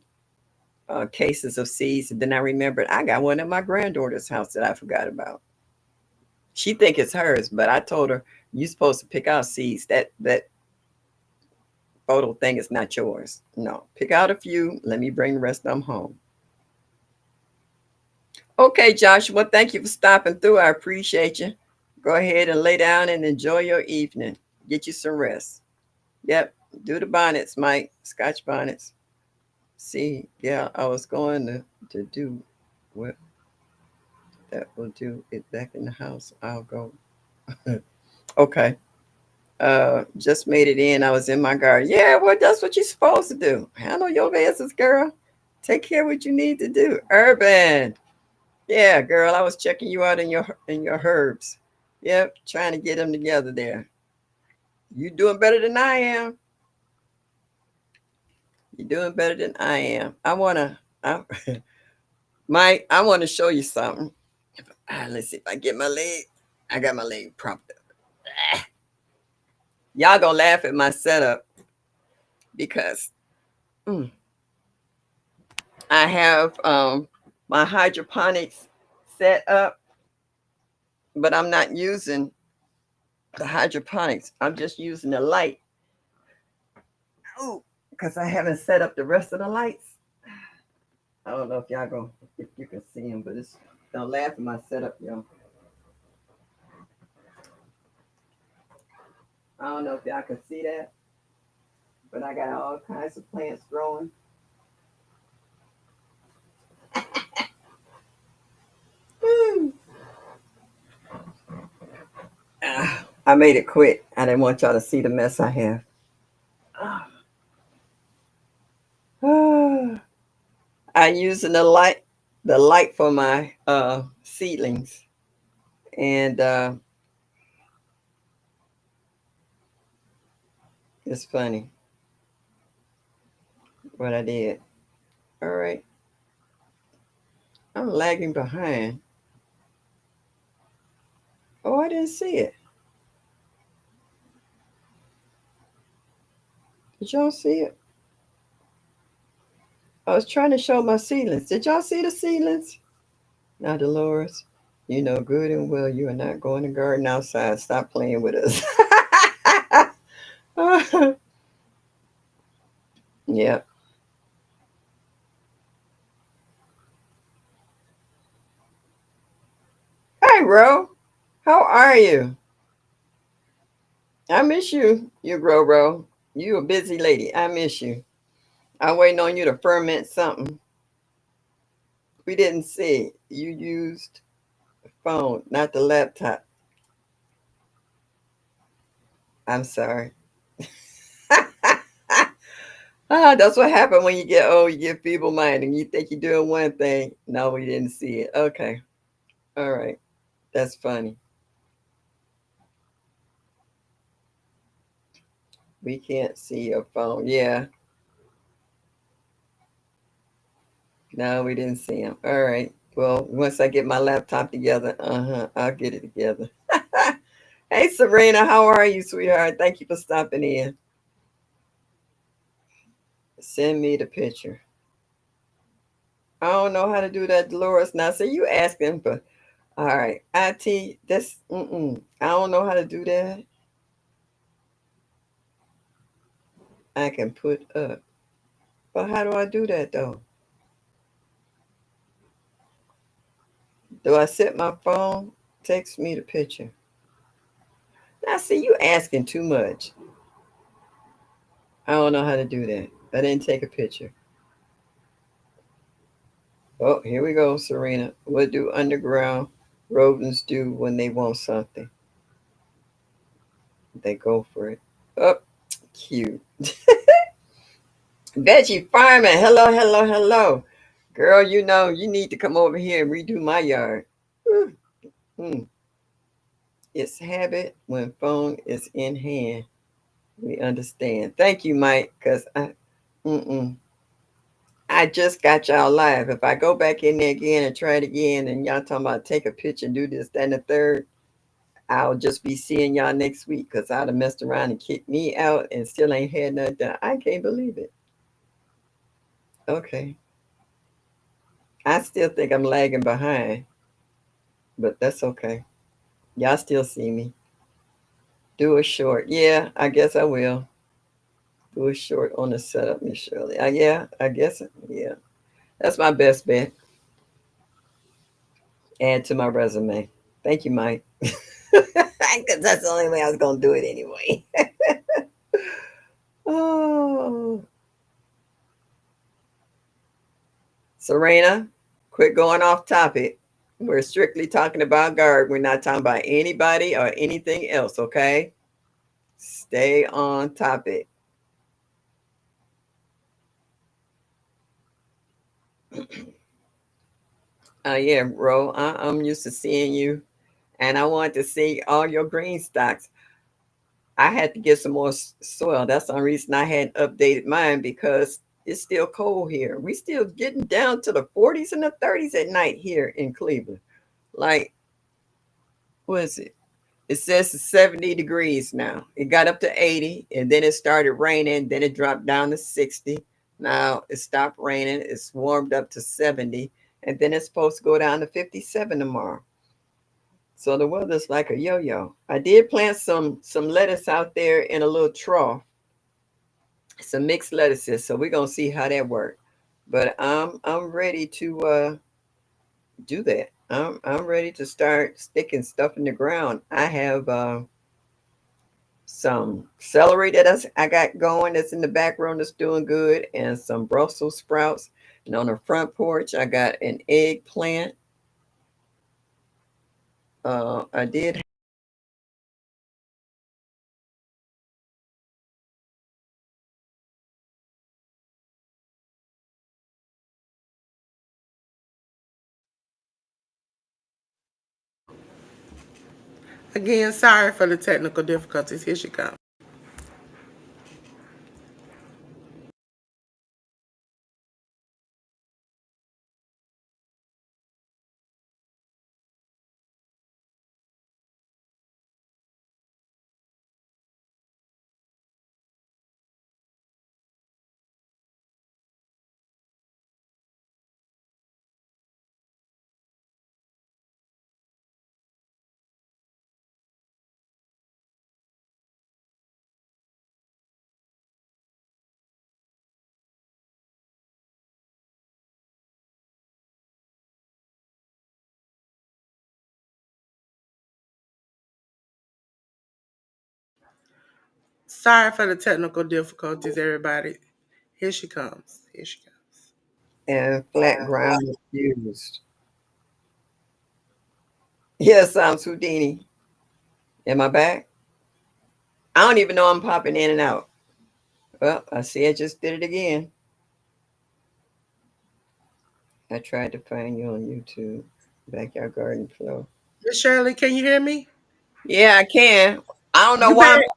C: cases of seeds, and then I remembered I got one at my granddaughter's house that I forgot about. She think it's hers, but I told her you're supposed to pick out seeds. That photo thing is not yours. No, pick out a few. Let me bring the rest of them home. Okay, Joshua, thank you for stopping through. I appreciate you. Go ahead and lay down and enjoy your evening. Get you some rest. Yep, do the bonnets, Mike. Scotch bonnets. See, yeah, I was going to do. Well, that will do it back in the house. I'll go. Okay. Just made it in. I was in my garden. Yeah, well, that's what you're supposed to do. Handle your business, girl. Take care of what you need to do. Urban. Yeah, girl. I was checking you out in your herbs. Yep, trying to get them together there. You doing better than I am. You're doing better than I am. I, Mike, I want to show you something. Let's see if I get my leg. I got my leg propped up. Y'all gonna laugh at my setup because mm, I have my hydroponics set up, but I'm not using the hydroponics. I'm just using the light. Oh, because I haven't set up the rest of the lights. I don't know if y'all go if you can see them, but it's don't laugh at my setup, y'all. I don't know if y'all can see that, but I got all kinds of plants growing. I made it quick. I didn't want y'all to see the mess I have. I using the light for my seedlings, and it's funny what I did. All right, I'm lagging behind. Oh, I didn't see it. Did y'all see it? I was trying to show my seedlings. Did y'all see the seedlings? Now, Dolores, you know good and well you are not going to garden outside. Stop playing with us. Yeah. Hey, Ro. How are you? I miss you. You, Ro. You a busy lady. I miss you. I'm waiting on you to ferment something. We didn't see. You used the phone, not the laptop. I'm sorry. That's what happened when you get old. You get feeble minded and you think you're doing one thing. No, we didn't see it. Okay. All right. That's funny. We can't see your phone. Yeah. No, we didn't see him. All right. Well, once I get my laptop together, I'll get it together. Hey, Serena, how are you, sweetheart? Thank you for stopping in. Send me the picture. I don't know how to do that, Dolores. Now, so you asking for, all right, IT, that's, I don't know how to do that. I can put up. But how do I do that, though? Do I set my phone? Text me the picture. Now, see, you asking too much. I don't know how to do that. I didn't take a picture. Oh, here we go, Serena. What do underground rodents do when they want something? They go for it. Oh, cute. Veggie farming. Hello, hello, hello. Girl, you know, you need to come over here and redo my yard. Mm. It's habit when phone is in hand. We understand. Thank you, Mike, because mm-mm. I just got y'all live. If I go back in there again and try it again and y'all talking about take a picture and do this, that, and the third, I'll just be seeing y'all next week because I'd have messed around and kicked me out and still ain't had nothing done. I can't believe it. Okay. I still think I'm lagging behind, but that's okay. Y'all still see me. Do a short. Yeah, I guess I will. Do a short on the setup, Miss Shirley. Yeah, I guess. Yeah. That's my best bet. Add to my resume. Thank you, Mike. Because that's the only way I was going to do it anyway. Oh. Serena, Quit going off topic. We're strictly talking about garden. We're not talking about anybody or anything else, okay? Stay on topic. Yeah, Ro, I'm used to seeing you, and I want to see all your green stocks. I had to get some more soil. That's the reason I hadn't updated mine because it's still cold here. We still getting down to the 40s and the 30s at night here in Cleveland. Like, what is it? It says it's 70 degrees now. It got up to 80 and then it started raining. Then it dropped down to 60. Now it stopped raining. It's warmed up to 70. And then it's supposed to go down to 57 tomorrow. So the weather's like a yo-yo. I did plant some lettuce out there in a little trough, some mixed lettuces. So we're gonna see how that works. But I'm ready to do that. I'm ready to start sticking stuff in the ground. I have some celery that I got going that's in the background that's doing good, and some Brussels sprouts. And on the front porch, I got an eggplant. I did.
B: Again, sorry for the technical difficulties. Here she comes. Sorry for the technical difficulties, everybody. Here she comes. Here she comes.
C: And flat ground is used. Yes, I'm Houdini. Am I back? I don't even know I'm popping in and out. Well, I see I just did it again. I tried to find you on YouTube. Backyard Garden Flow.
B: Miss Shirley, can you hear me?
C: Yeah, I can. I don't know
B: You
C: why
B: better.
C: I'm.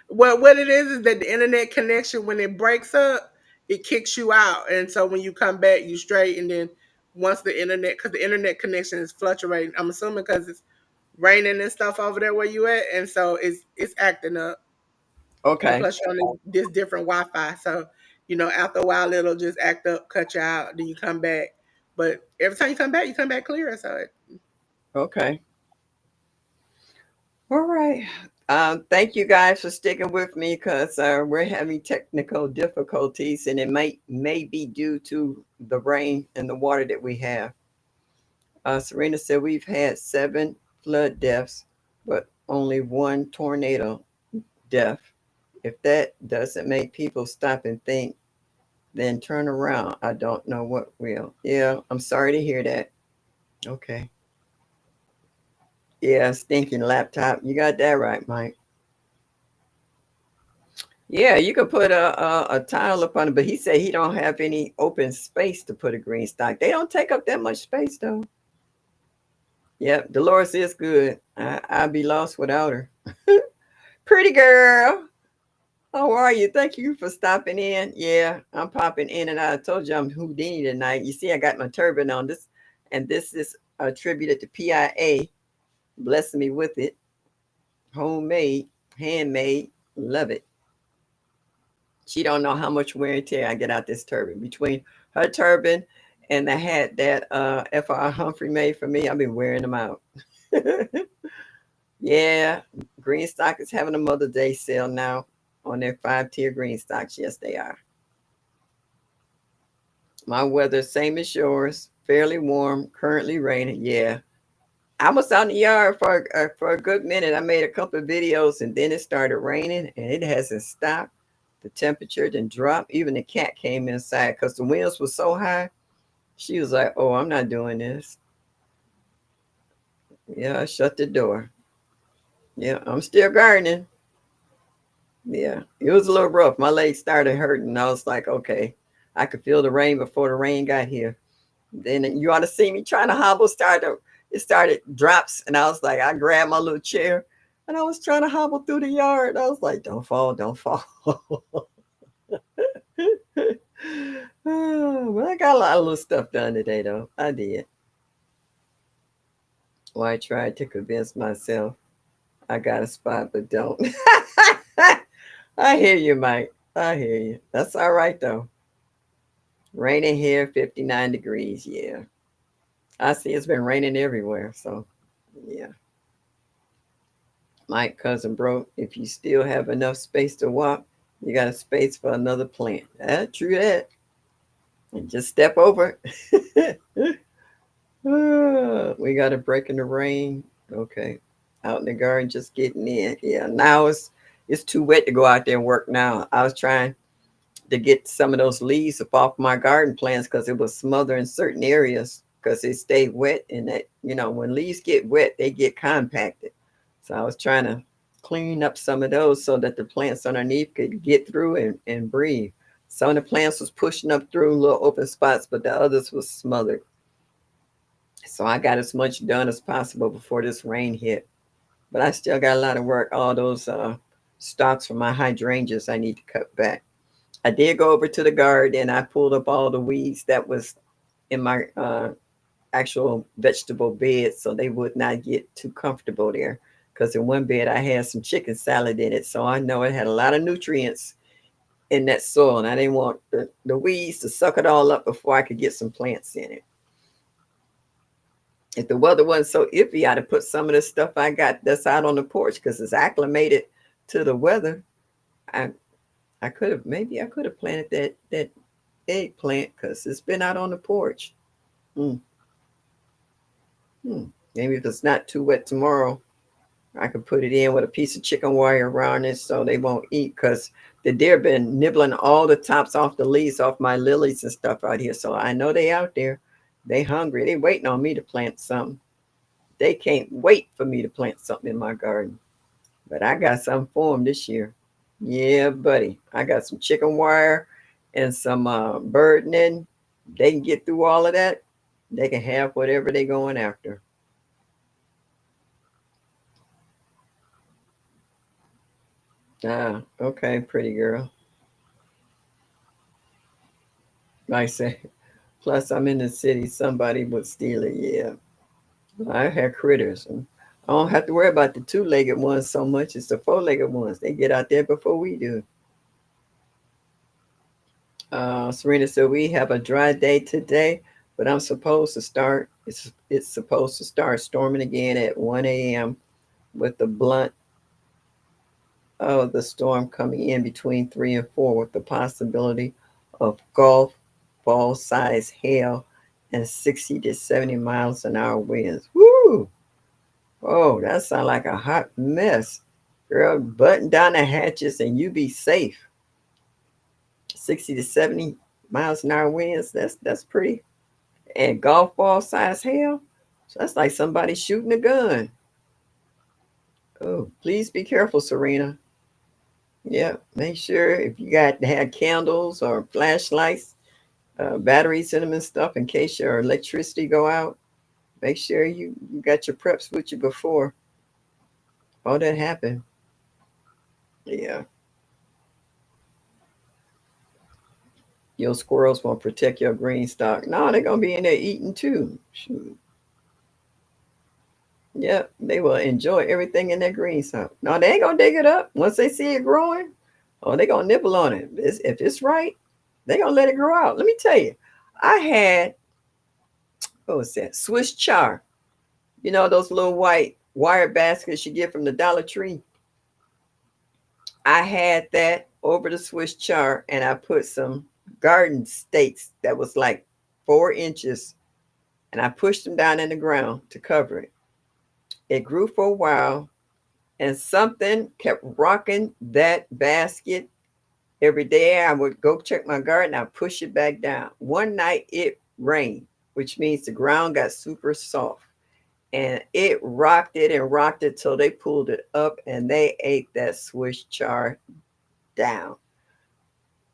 B: What it is that the internet connection, when it breaks up, it kicks you out, and so when you come back, you straight. And then once the internet, because the internet connection is fluctuating, I'm assuming because it's raining and stuff over there where you at, and so it's acting up. And
C: Okay.
B: plus, you're on this different Wi-Fi, so after a while it'll just act up, cut you out, then you come back. But every time you come back clear. So
C: Okay. All right. Thank you guys for sticking with me because we're having technical difficulties, and it may be due to the rain and the water that we have. Serena said we've had 7 flood deaths, but only 1 tornado death. If that doesn't make people stop and think, then turn around. I don't know what will. Yeah, I'm sorry to hear that. Okay. Yeah, stinking laptop. You got that right, Mike. Yeah, you could put a tile up on it, but he said he don't have any open space to put a green stock. They don't take up that much space though. Yep, Dolores is good. I'd be lost without her. Pretty girl. How are you? Thank you for stopping in. Yeah, I'm popping in and out. I told you I'm Houdini tonight. You see, I got my turban on this, and this is attributed to PIA. Blessing me with it. Homemade, handmade. Love it. She don't know how much wear and tear I get out this turban. Between her turban and the hat that FR Humphrey made for me, I've been wearing them out. Yeah, Greenstock is having a Mother's Day sale now on their 5-tier green stocks. Yes, they are. My weather, same as yours, fairly warm, currently raining. Yeah. I was out in the yard for a good minute. I made a couple of videos and then it started raining and it hasn't stopped. The temperature didn't drop. Even the cat came inside because the winds were so high. She was like, "Oh, I'm not doing this." Yeah, I shut the door. Yeah, I'm still gardening. Yeah, it was a little rough. My legs started hurting. I was like, okay, I could feel the rain before the rain got here. Then you ought to see me trying to hobble. It started drops, and I was like, I grabbed my little chair, and I was trying to hobble through the yard. I was like, don't fall, don't fall. Well, I got a lot of little stuff done today, though. I did. Well, I tried to convince myself I got a spot, but don't. I hear you, Mike. I hear you. That's all right, though. Raining here, 59 degrees. Yeah. I see it's been raining everywhere. So, yeah. Mike, cousin, bro, if you still have enough space to walk, you got a space for another plant. True that. And just step over it. We got a break in the rain. Okay. Out in the garden, just getting in. Yeah. Now it's too wet to go out there and work now. I was trying to get some of those leaves up off my garden plants because it was smothered in certain areas because it stayed wet. And that, when leaves get wet, they get compacted. So I was trying to clean up some of those so that the plants underneath could get through and breathe. Some of the plants was pushing up through little open spots, but the others was smothered. So I got as much done as possible before this rain hit. But I still got a lot of work. All those stalks for my hydrangeas I need to cut back. I did go over to the garden and I pulled up all the weeds that was in my actual vegetable bed so they would not get too comfortable there. Because in one bed I had some chicken salad in it, so I know it had a lot of nutrients in that soil, and I didn't want the weeds to suck it all up before I could get some plants in it. If the weather wasn't so iffy, I'd have put some of the stuff I got that's out on the porch because it's acclimated to the weather. I I could have maybe I could have planted that eggplant because it's been out on the porch. Mm, mm. Maybe if it's not too wet tomorrow, I could put it in with a piece of chicken wire around it so they won't eat because the deer been nibbling all the tops off the leaves off my lilies and stuff out here. So I know they out there. They hungry. They waiting on me to plant something. They can't wait for me to plant something in my garden. But I got something for them this year. Yeah, buddy. I got some chicken wire and some bird netting. They can get through all of that. They can have whatever they going after. Ah, okay, pretty girl. Like I say, plus I'm in the city. Somebody would steal it. Yeah, I had critters. And I don't have to worry about the two-legged ones so much. It's the four-legged ones. They get out there before we do. Serena said we have a dry day today, but I'm supposed to start. It's supposed to start storming again at 1 a.m. with the blunt of the storm coming in between 3 and 4, with the possibility of golf ball size hail and 60 to 70 miles an hour winds. Woo! Oh, that sounds like a hot mess. Girl, button down the hatches and you be safe. 60 to 70 miles an hour winds. That's pretty. And golf ball size hail. So that's like somebody shooting a gun. Oh, please be careful, Serena. Yeah, make sure if you got to have candles or flashlights, batteries in them and stuff in case your electricity go out. Make sure you got your preps with you before all that happened. Yeah, your squirrels won't protect your green stock. No, they're gonna be in there eating too. Shoot. Yeah, they will enjoy everything in that green stock. No, they ain't gonna dig it up once they see it growing. Oh, they gonna nibble on it. If it's right, they gonna let it grow out. Let me tell you, I had what was that? Swiss char. You know those little white wire baskets you get from the Dollar Tree. I had that over the Swiss char, and I put some garden stakes that was like 4 inches, and I pushed them down in the ground to cover it. It grew for a while, and something kept rocking that basket. Every day I would go check my garden, I push it back down. One night it rain, which means the ground got super soft. And it rocked it till they pulled it up and they ate that Swiss chard down.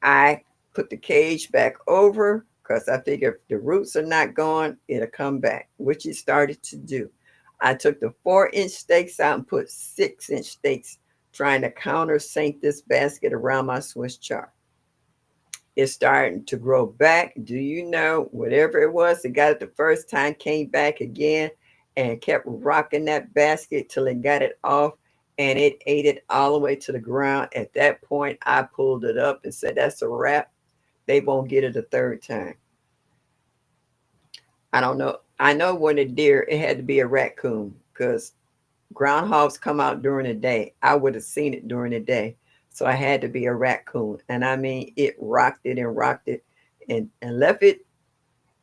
C: I put the cage back over because I figured if the roots are not gone, it'll come back, which it started to do. I took the 4-inch stakes out and put 6-inch stakes trying to countersink this basket around my Swiss chard. It's starting to grow back. Do you know, whatever it was, it got it the first time, came back again and kept rocking that basket till it got it off and it ate it all the way to the ground. At that point, I pulled it up and said, that's a wrap. They won't get it a third time. I don't know. I know when a deer, it had to be a raccoon because groundhogs come out during the day. I would have seen it during the day. So I had to be a raccoon. And I mean, it rocked it and left it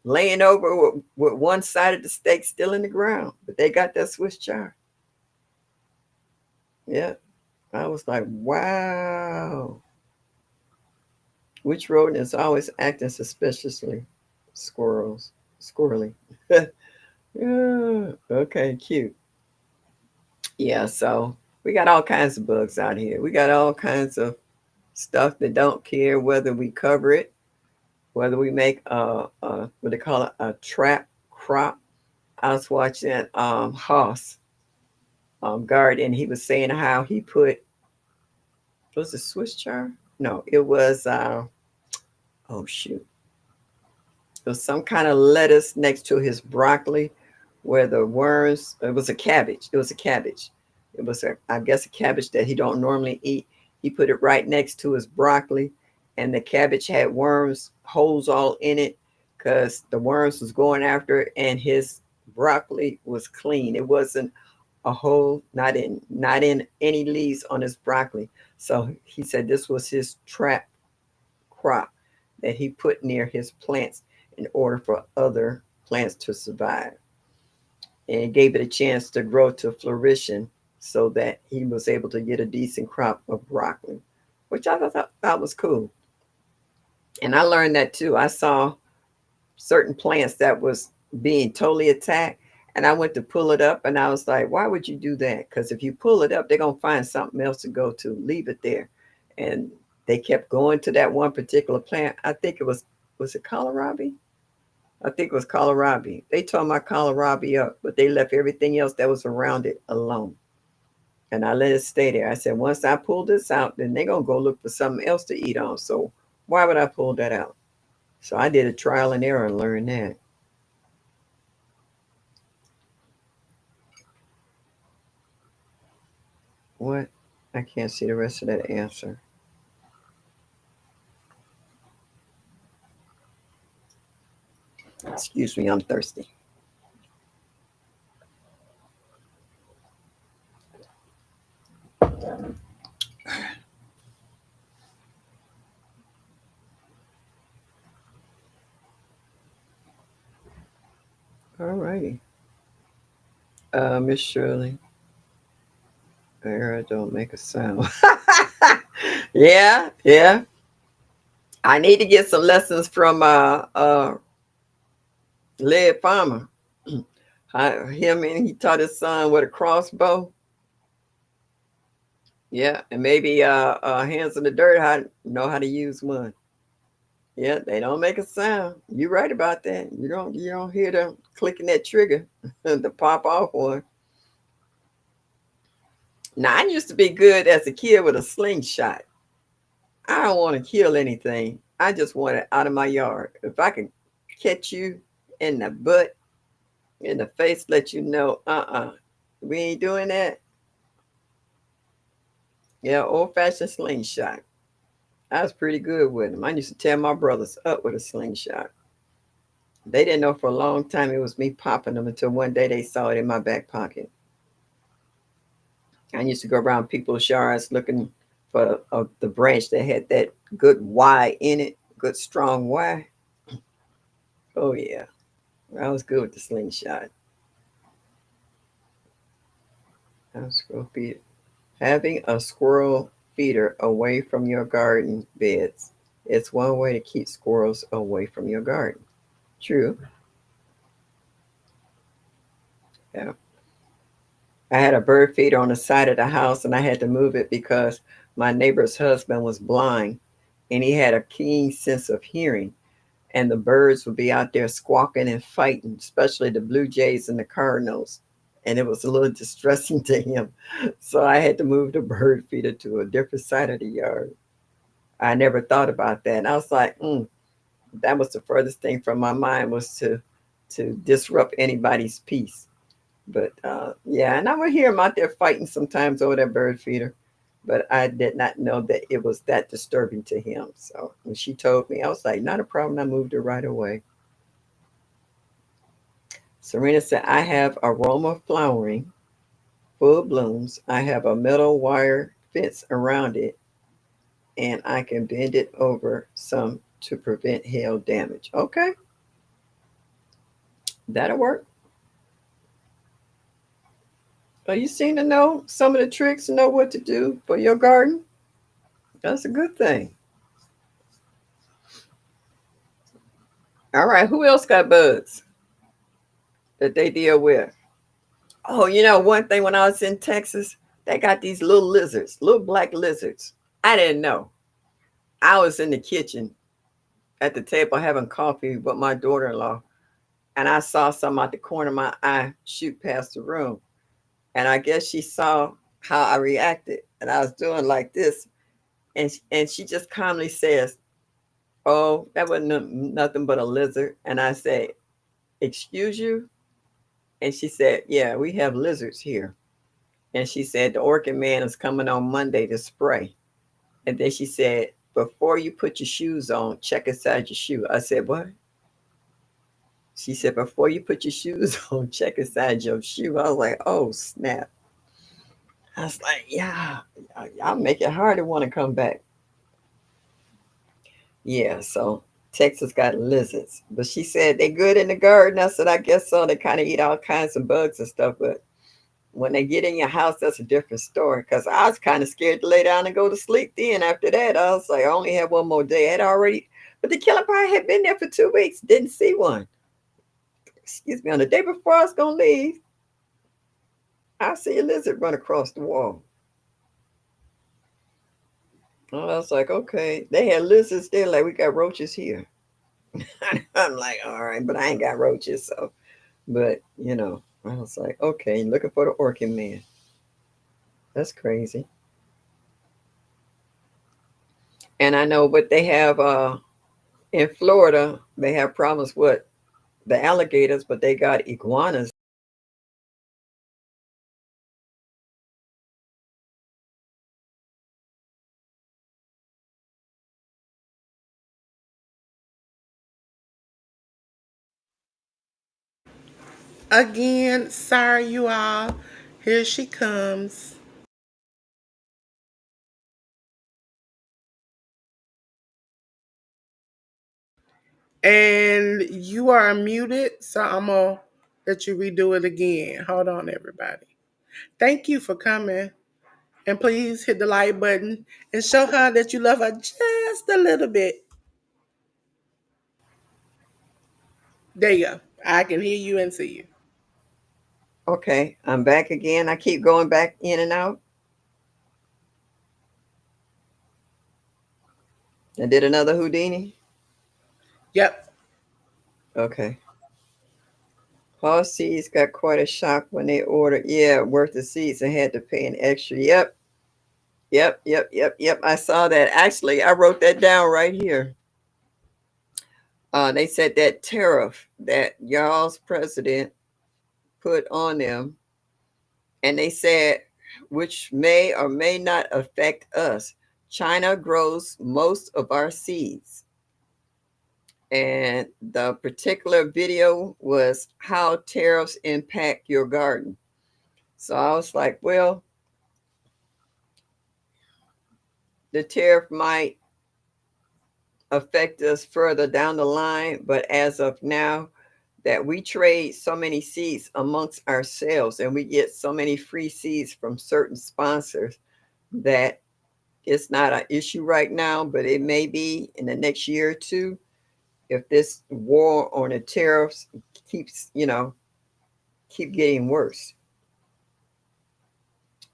C: laying over with one side of the stake still in the ground. But they got that Swiss chard. Yeah. I was like, wow. Which rodent is always acting suspiciously? Squirrels. Squirrely. Yeah. Okay, cute. Yeah, so we got all kinds of bugs out here. We got all kinds of stuff that don't care whether we cover it, whether we make what they call it, a trap crop. I was watching Hoss Guard, and he was saying how he put, was it Swiss chard? No, it was oh shoot, it was some kind of lettuce next to his broccoli, where the worms. It was a cabbage. It was a cabbage. It was I guess a cabbage that he don't normally eat. He put it right next to his broccoli, and the cabbage had worms, holes all in it, because the worms was going after it, and his broccoli was clean. It wasn't a hole, not in any leaves on his broccoli. So he said this was his trap crop that he put near his plants in order for other plants to survive. And it gave it a chance to grow to flourishing so that he was able to get a decent crop of broccoli, which I thought was cool. And I learned that too. I saw certain plants that was being totally attacked, and I went to pull it up and I was like, why would you do that? Because if you pull it up, they're going to find something else to go to. Leave it there. And they kept going to that one particular plant. I think was it kohlrabi? I think it was kohlrabi. They tore my kohlrabi up, but they left everything else that was around it alone. And I let it stay there. I said, once I pull this out, then they're going to go look for something else to eat on. So why would I pull that out? So I did a trial and error and learned that. What? I can't see the rest of that answer. Excuse me, I'm thirsty. All righty. Miss Shirley, Era don't make a sound. Yeah, yeah. I need to get some lessons from Led Farmer. Him and he taught his son with a crossbow. Yeah, and maybe Hands in the Dirt how know how to use one. Yeah, they don't make a sound. You're right about that. You don't hear them clicking that trigger to pop off one. Now I used to be good as a kid with a slingshot. I don't want to kill anything. I just want it out of my yard. If I can catch you in the butt, in the face, let you know, we ain't doing that. Yeah, old fashioned slingshot. I was pretty good with them. I used to tear my brothers up with a slingshot. They didn't know for a long time it was me popping them until one day they saw it in my back pocket. I used to go around people's yards looking for the branch that had that good Y in it, good strong Y. Oh yeah, I was good with the slingshot. Squirrel feeder. Having a squirrel feeder away from your garden beds. It's one way to keep squirrels away from your garden. True. Yeah. I had a bird feeder on the side of the house and I had to move it because my neighbor's husband was blind and he had a keen sense of hearing. And the birds would be out there squawking and fighting, especially the blue jays and the cardinals. And it was a little distressing to him. So I had to move the bird feeder to a different side of the yard. I never thought about that. And I was like, that was the furthest thing from my mind was to disrupt anybody's peace. But yeah, and I would hear him out there fighting sometimes over that bird feeder. But I did not know that it was that disturbing to him. So when she told me, I was like, not a problem. I moved it right away. Serena said, I have aroma flowering, full blooms. I have a metal wire fence around it, and I can bend it over some to prevent hail damage. Okay, that'll work. Well, you seem to know some of the tricks and know what to do for your garden. That's a good thing. All right, who else got bugs that they deal with? Oh, one thing when I was in Texas, they got these little lizards, little black lizards. I didn't know. I was in the kitchen at the table having coffee with my daughter-in-law, and I saw something out the corner of my eye shoot past the room. And I guess she saw how I reacted, and I was doing like this, and she just calmly says, "Oh, that wasn't nothing but a lizard." And I said, "Excuse you?" And she said, "Yeah, we have lizards here." And she said, "The orchid man is coming on Monday to spray." And then she said, "Before you put your shoes on, check inside your shoe." I said, "What?" She said, "Before you put your shoes on, check inside your shoe." I was like, "Oh, snap." I was like, "Yeah, y'all make it hard to want to come back." Yeah, so Texas got lizards. But she said they good in the garden. I said, I guess so. They kind of eat all kinds of bugs and stuff. But when they get in your house, that's a different story. Because I was kind of scared to lay down and go to sleep then after that. I was like, I only had one more day. I had already, but the killer probably had been there for 2 weeks. Didn't see one. Excuse me. On the day before I was going to leave, I see a lizard run across the wall. I was like, okay. They had lizards there, like we got roaches here. I'm like, all right, but I ain't got roaches, so. But I was like, okay, looking for the orchid man. That's crazy. And I know, but they have in Florida, they have problems with the alligators, but they got iguanas.
B: Again, sorry, you all. Here she comes. And you are muted, so I'm going to let you redo it again. Hold on, everybody. Thank you for coming. And please hit the like button and show her that you love her just a little bit. There you go. I can hear you and see you.
C: Okay, I'm back again. I keep going back in and out. I did another Houdini.
B: Yep.
C: Okay. Paul seeds got quite a shock when they ordered, yeah, worth the seeds and had to pay an extra. Yep. Yep. Yep. Yep. Yep. I saw that. Actually, I wrote that down right here. They said that tariff that y'all's president put on them, and they said, which may or may not affect us. China grows most of our seeds. And the particular video was how tariffs impact your garden. So I was like, well, the tariff might affect us further down the line, but as of now, that we trade so many seeds amongst ourselves and we get so many free seeds from certain sponsors that it's not an issue right now, but it may be in the next year or two. if this war on the tariffs keeps, keep getting worse.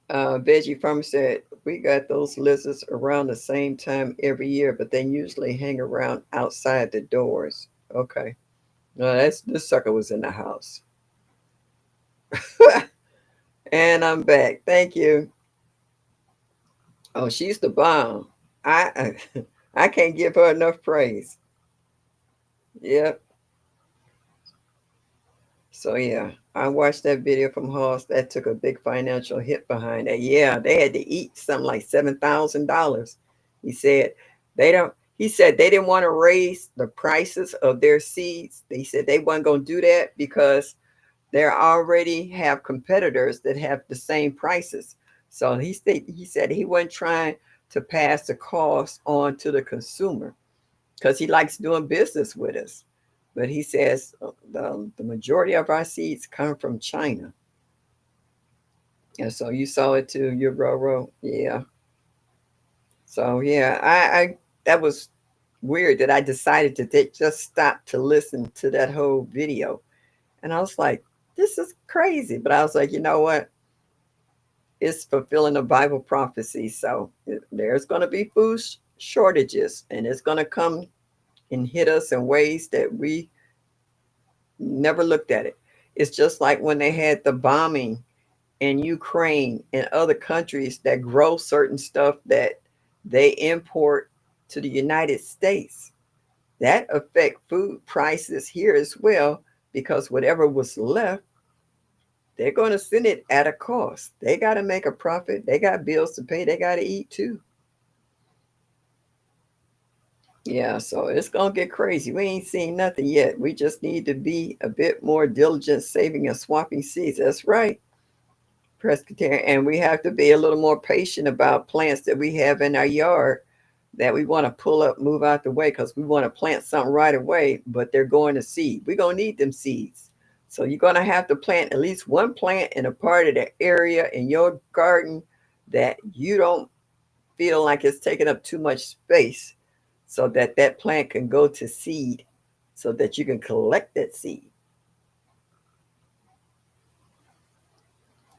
C: Veggie Farmer said, we got those lizards around the same time every year, but they usually hang around outside the doors. Okay. No, that's this sucker was in the house. And I'm back. Thank you. Oh, she's the bomb. I I can't give her enough praise. Yep. So yeah, I watched that video from Hoss. That took a big financial hit behind that. Yeah, they had to eat something like $7,000. He said they don't. He said they didn't want to raise the prices of their seeds. They said they weren't going to do that because they already have competitors that have the same prices. So he said he wasn't trying to pass the cost on to the consumer because he likes doing business with us. But he says the majority of our seeds come from China. And so you saw it too, your Roro. Yeah. So yeah, I that was weird that I decided to just stop to listen to that whole video. And I was like, this is crazy. But I was like, you know what? It's fulfilling a Bible prophecy. So there's going to be food shortages, and it's going to come and hit us in ways that we never looked at it. It's just like when they had the bombing in Ukraine and other countries that grow certain stuff that they import to the United States. That affect food prices here as well because whatever was left, they're going to send it at a cost. They got to make a profit. They got bills to pay. They got to eat too. Yeah, so it's going to get crazy. We ain't seen nothing yet. We just need to be a bit more diligent saving and swapping seeds. That's right, Presbyterian. And we have to be a little more patient about plants that we have in our yard that we want to pull up, move out the way because we want to plant something right away, but they're going to seed. We're going to need them seeds. So you're going to have to plant at least one plant in a part of the area in your garden that you don't feel like it's taking up too much space so that that plant can go to seed so that you can collect that seed.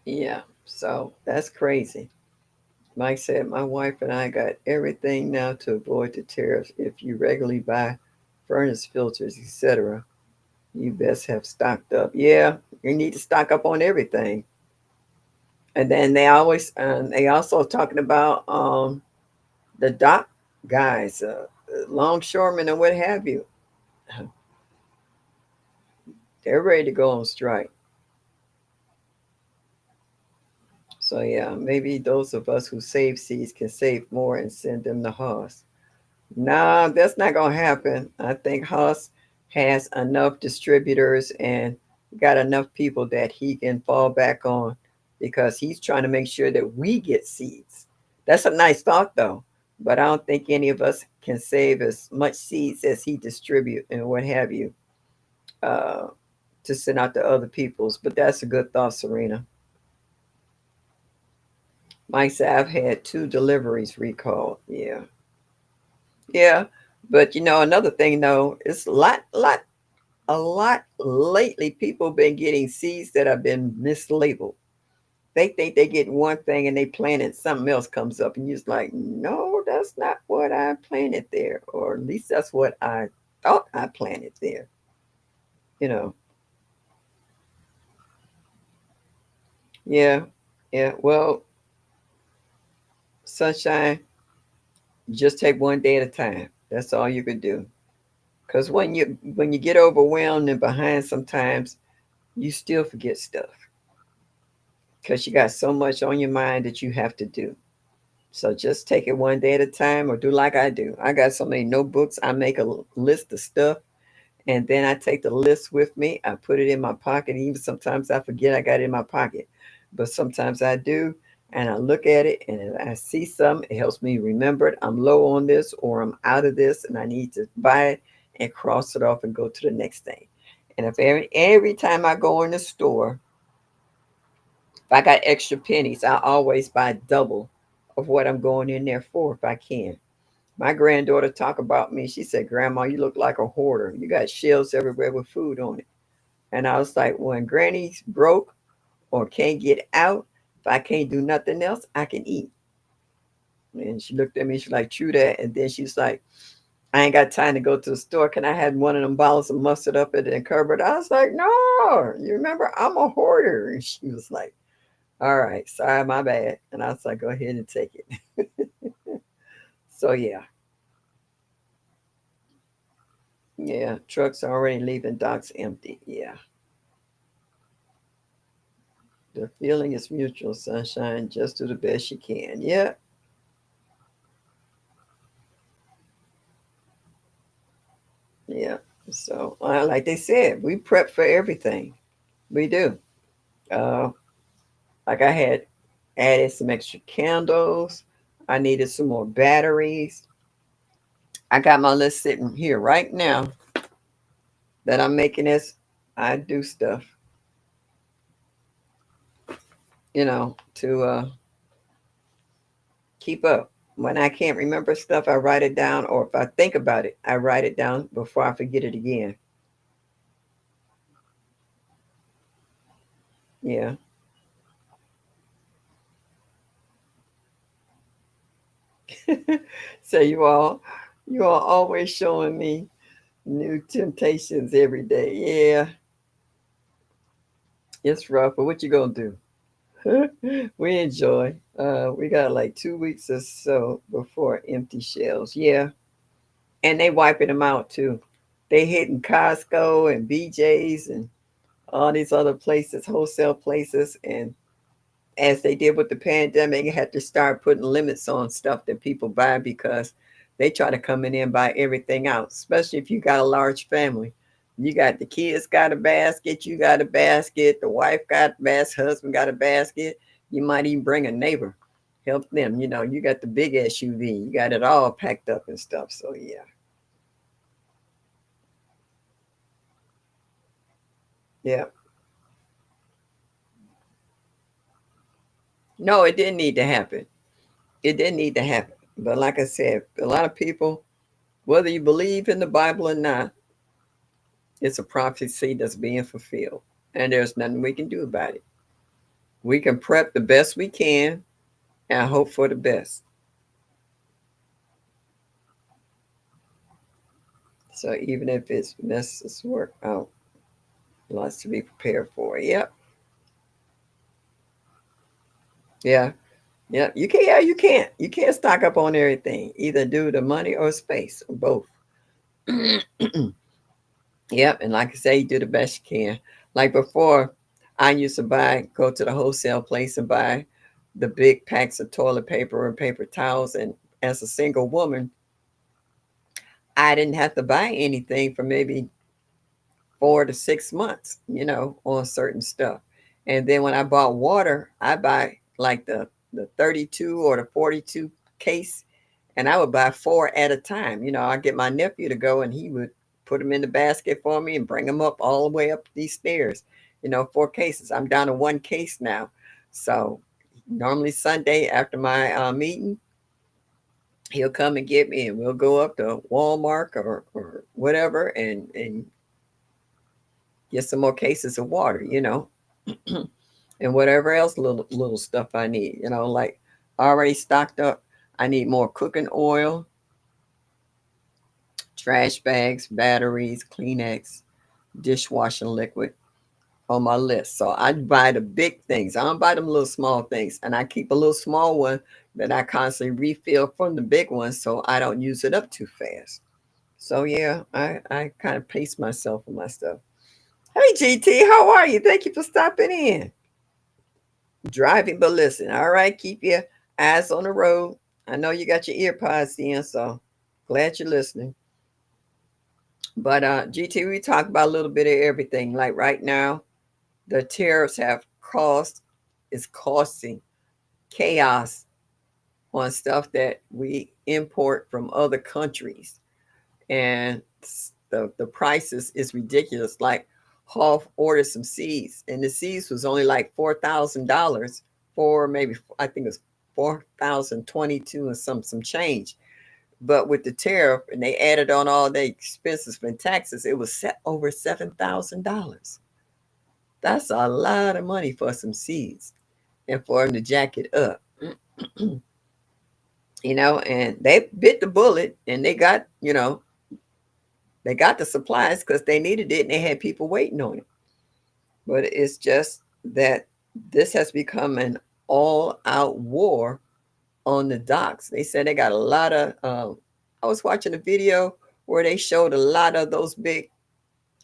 C: Yeah, so that's crazy. Mike said, my wife and I got everything now to avoid the tariffs. If you regularly buy furnace filters, etc., you best have stocked up. Yeah, you need to stock up on everything. And then they also talking about the dock guys, longshoremen and what have you. They're ready to go on strike. So yeah, maybe those of us who save seeds can save more and send them to Haas. Nah, that's not gonna happen. I think Haas has enough distributors and got enough people that he can fall back on because he's trying to make sure that we get seeds. That's a nice thought though, but I don't think any of us can save as much seeds as he distribute and what have you uh, to send out to other people's. But that's a good thought, Serena. Mike said I've had 2 deliveries recalled. Yeah, yeah. But another thing though, it's a lot lately. People been getting seeds that have been mislabeled. They think they get one thing and they plant it, something else comes up, and you're just like, no, that's not what I planted there, or at least that's what I thought I planted there. You know, yeah, yeah. Well, sunshine, you just take one day at a time. That's all you can do. Because when you get overwhelmed and behind, sometimes you still forget stuff because you got so much on your mind that you have to do. So just take it one day at a time or do like I do. I got so many notebooks. I make a list of stuff and then I take the list with me. I put it in my pocket. Even sometimes I forget I got it in my pocket, but sometimes I do. And I look at it and if I see something, it helps me remember it. I'm low on this or I'm out of this and I need to buy it and cross it off and go to the next thing. And if every time I go in the store, if I got extra pennies, I always buy double of what I'm going in there for if I can. My granddaughter talk about me. She said, "Grandma, you look like a hoarder. You got shelves everywhere with food on it." And I was like, "When Granny's broke or can't get out, if I can't do nothing else, I can eat." And she looked at me. She's like, "True that." And then she's like, "I ain't got time to go to the store. Can I have one of them bottles of mustard up in the cupboard?" I was like, "No, you remember I'm a hoarder." And she was like, "All right, sorry, my bad." And I was like, "Go ahead and take it." So yeah, yeah, trucks already leaving, docks empty. Yeah, the feeling is mutual, sunshine. Just do the best you can. Yeah, yeah. So, like they said, we prep for everything. We do. Uh, like I had added some extra candles. I needed some more batteries. I got my list sitting here right now that I'm making this. I do stuff, to keep up. When I can't remember stuff, I write it down, or if I think about it, I write it down before I forget it again. Yeah. So you all always showing me new temptations every day. Yeah, it's rough, but what you gonna do? We enjoy. We got like 2 weeks or so before empty shelves. Yeah, and they wiping them out too. They hitting Costco and BJ's and all these other places, wholesale places, and as they did with the pandemic, they had to start putting limits on stuff that people buy because they try to come in and buy everything out, especially if you got a large family. You got the kids got a basket, you got a basket, the wife got a basket, husband got a basket. You might even bring a neighbor, help them. You got the big SUV, you got it all packed up and stuff. So yeah, yeah. No, it didn't need to happen. It didn't need to happen. But like I said, a lot of people, whether you believe in the Bible or not, it's a prophecy that's being fulfilled. And there's nothing we can do about it. We can prep the best we can and hope for the best. So even if it's messes work out, lots to be prepared for. Yep. Yeah. Yep. You can yeah, you can't. You can't stock up on everything, either due to money or space, or both. Yep. And like I say, you do the best you can. Like before, I used to go to the wholesale place and buy the big packs of toilet paper and paper towels. And as a single woman, I didn't have to buy anything for maybe 4 to 6 months, on certain stuff. And then when I bought water, I buy like the 32 or the 42 case, and I would buy four at a time. I get my nephew to go, and he would put them in the basket for me and bring them up all the way up these stairs. 4 cases. I'm down to 1 case now. So normally Sunday after my meeting, he'll come and get me, and we'll go up to Walmart or whatever, and get some more cases of water, and whatever else little stuff I need, like already stocked up. I need more cooking oil, trash bags, batteries, Kleenex, dishwashing liquid on my list. So I buy the big things. I don't buy them little small things. And I keep a little small one that I constantly refill from the big one so I don't use it up too fast. So yeah, I kind of pace myself with my stuff. Hey GT, how are you? Thank you for stopping in. Driving, but listen. All right, keep your eyes on the road. I know you got your ear pods in, so glad you're listening. But GT, we talk about a little bit of everything. Like right now, the tariffs have caused is costing chaos on stuff that we import from other countries, and the prices is ridiculous. Like Hoff ordered some seeds, and the seeds was only like $4,000 for maybe I think it was 4,022 and some change. But with the tariff and they added on all the expenses and taxes, it was set over $7,000. That's a lot of money for some seeds and for them to jack it up. And they bit the bullet and they got, they got the supplies because they needed it and they had people waiting on it. But it's just that this has become an all out war on the docks. They said they got a lot of, I was watching a video where they showed a lot of those big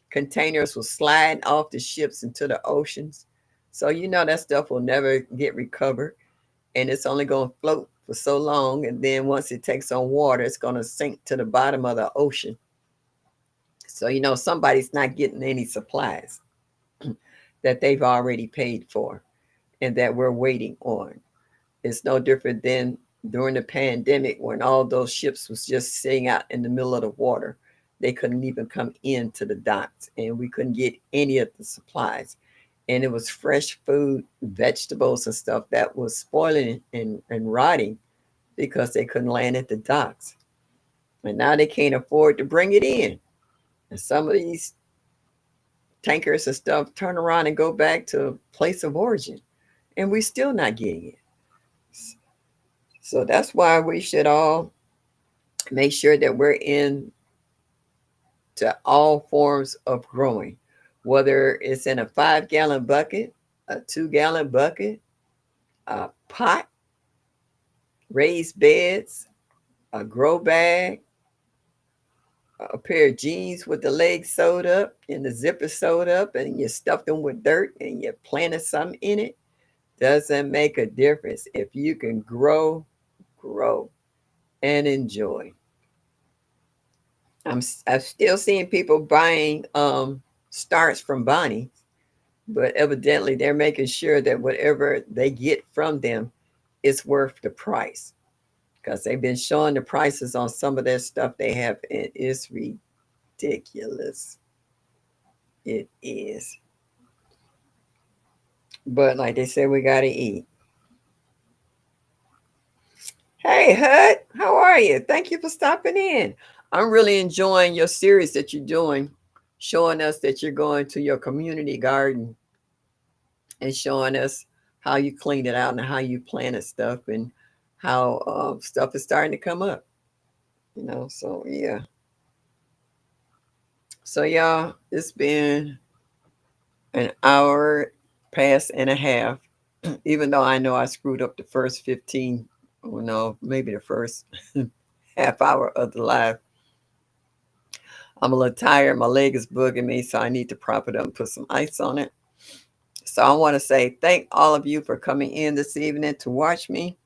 C: containers was sliding off the ships into the oceans. So that stuff will never get recovered and it's only going to float for so long. And then once it takes on water, it's going to sink to the bottom of the ocean. So, somebody's not getting any supplies that they've already paid for and that we're waiting on. It's no different than during the pandemic when all those ships was just sitting out in the middle of the water. They couldn't even come into the docks and we couldn't get any of the supplies. And it was fresh food, vegetables and stuff that was spoiling and rotting because they couldn't land at the docks. And now they can't afford to bring it in. And some of these tankers and stuff turn around and go back to place of origin. And we're still not getting it. So that's why we should all make sure that we're in to all forms of growing, whether it's in a 5-gallon bucket, a 2-gallon bucket, a pot, raised beds, a grow bag, a pair of jeans with the legs sewed up and the zipper sewed up and you stuffed them with dirt and you planted something in it. Doesn't make a difference. If you can grow and enjoy. I'm still seeing people buying starts from Bonnie, but evidently they're making sure that whatever they get from them is worth the price, because they've been showing the prices on some of their stuff they have, and it's ridiculous. It is. But like they said, we gotta eat. Hey, Hud, how are you? Thank you for stopping in. I'm really enjoying your series that you're doing, showing us that you're going to your community garden and showing us how you cleaned it out and how you planted stuff and how stuff is starting to come up. So yeah. So y'all, it's been an hour past and a half, even though I know I screwed up the first 15, oh no, maybe the first half hour of the live. I'm a little tired. My leg is bugging me, so I need to prop it up and put some ice on it. So I want to say thank all of you for coming in this evening to watch me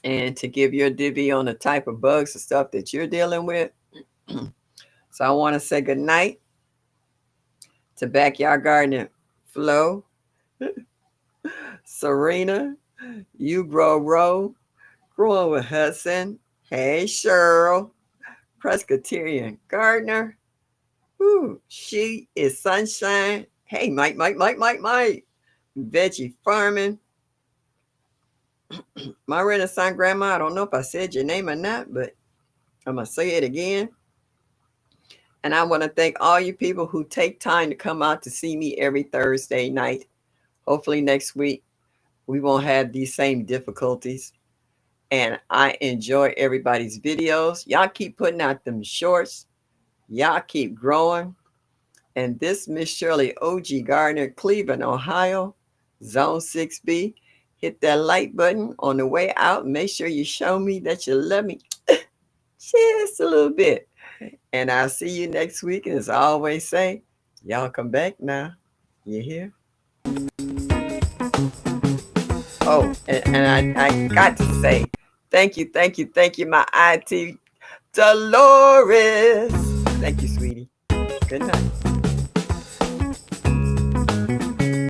C: and to give your divvy on the type of bugs and stuff that you're dealing with. So I want to say good night to Backyard Gardener Flo, Serena, You Grow, Growing with Hudson, hey Cheryl, Presbyterian Gardener, She is Sunshine, hey Mike, Veggie Farming, my Renaissance Grandma. I don't know if I said your name or not, but I'm going to say it again. And I want to thank all you people who take time to come out to see me every Thursday night. Hopefully next week we won't have these same difficulties. And I enjoy everybody's videos. Y'all keep putting out them shorts. Y'all keep growing. And this Miss Shirley OG Gardner, Cleveland, Ohio, Zone 6B. Hit that like button on the way out. Make sure you show me that you love me just a little bit. And I'll see you next week. And as I always say, y'all come back now. You hear? Oh, and I got to say, thank you, my IT Dolores. Thank you, sweetie. Good night.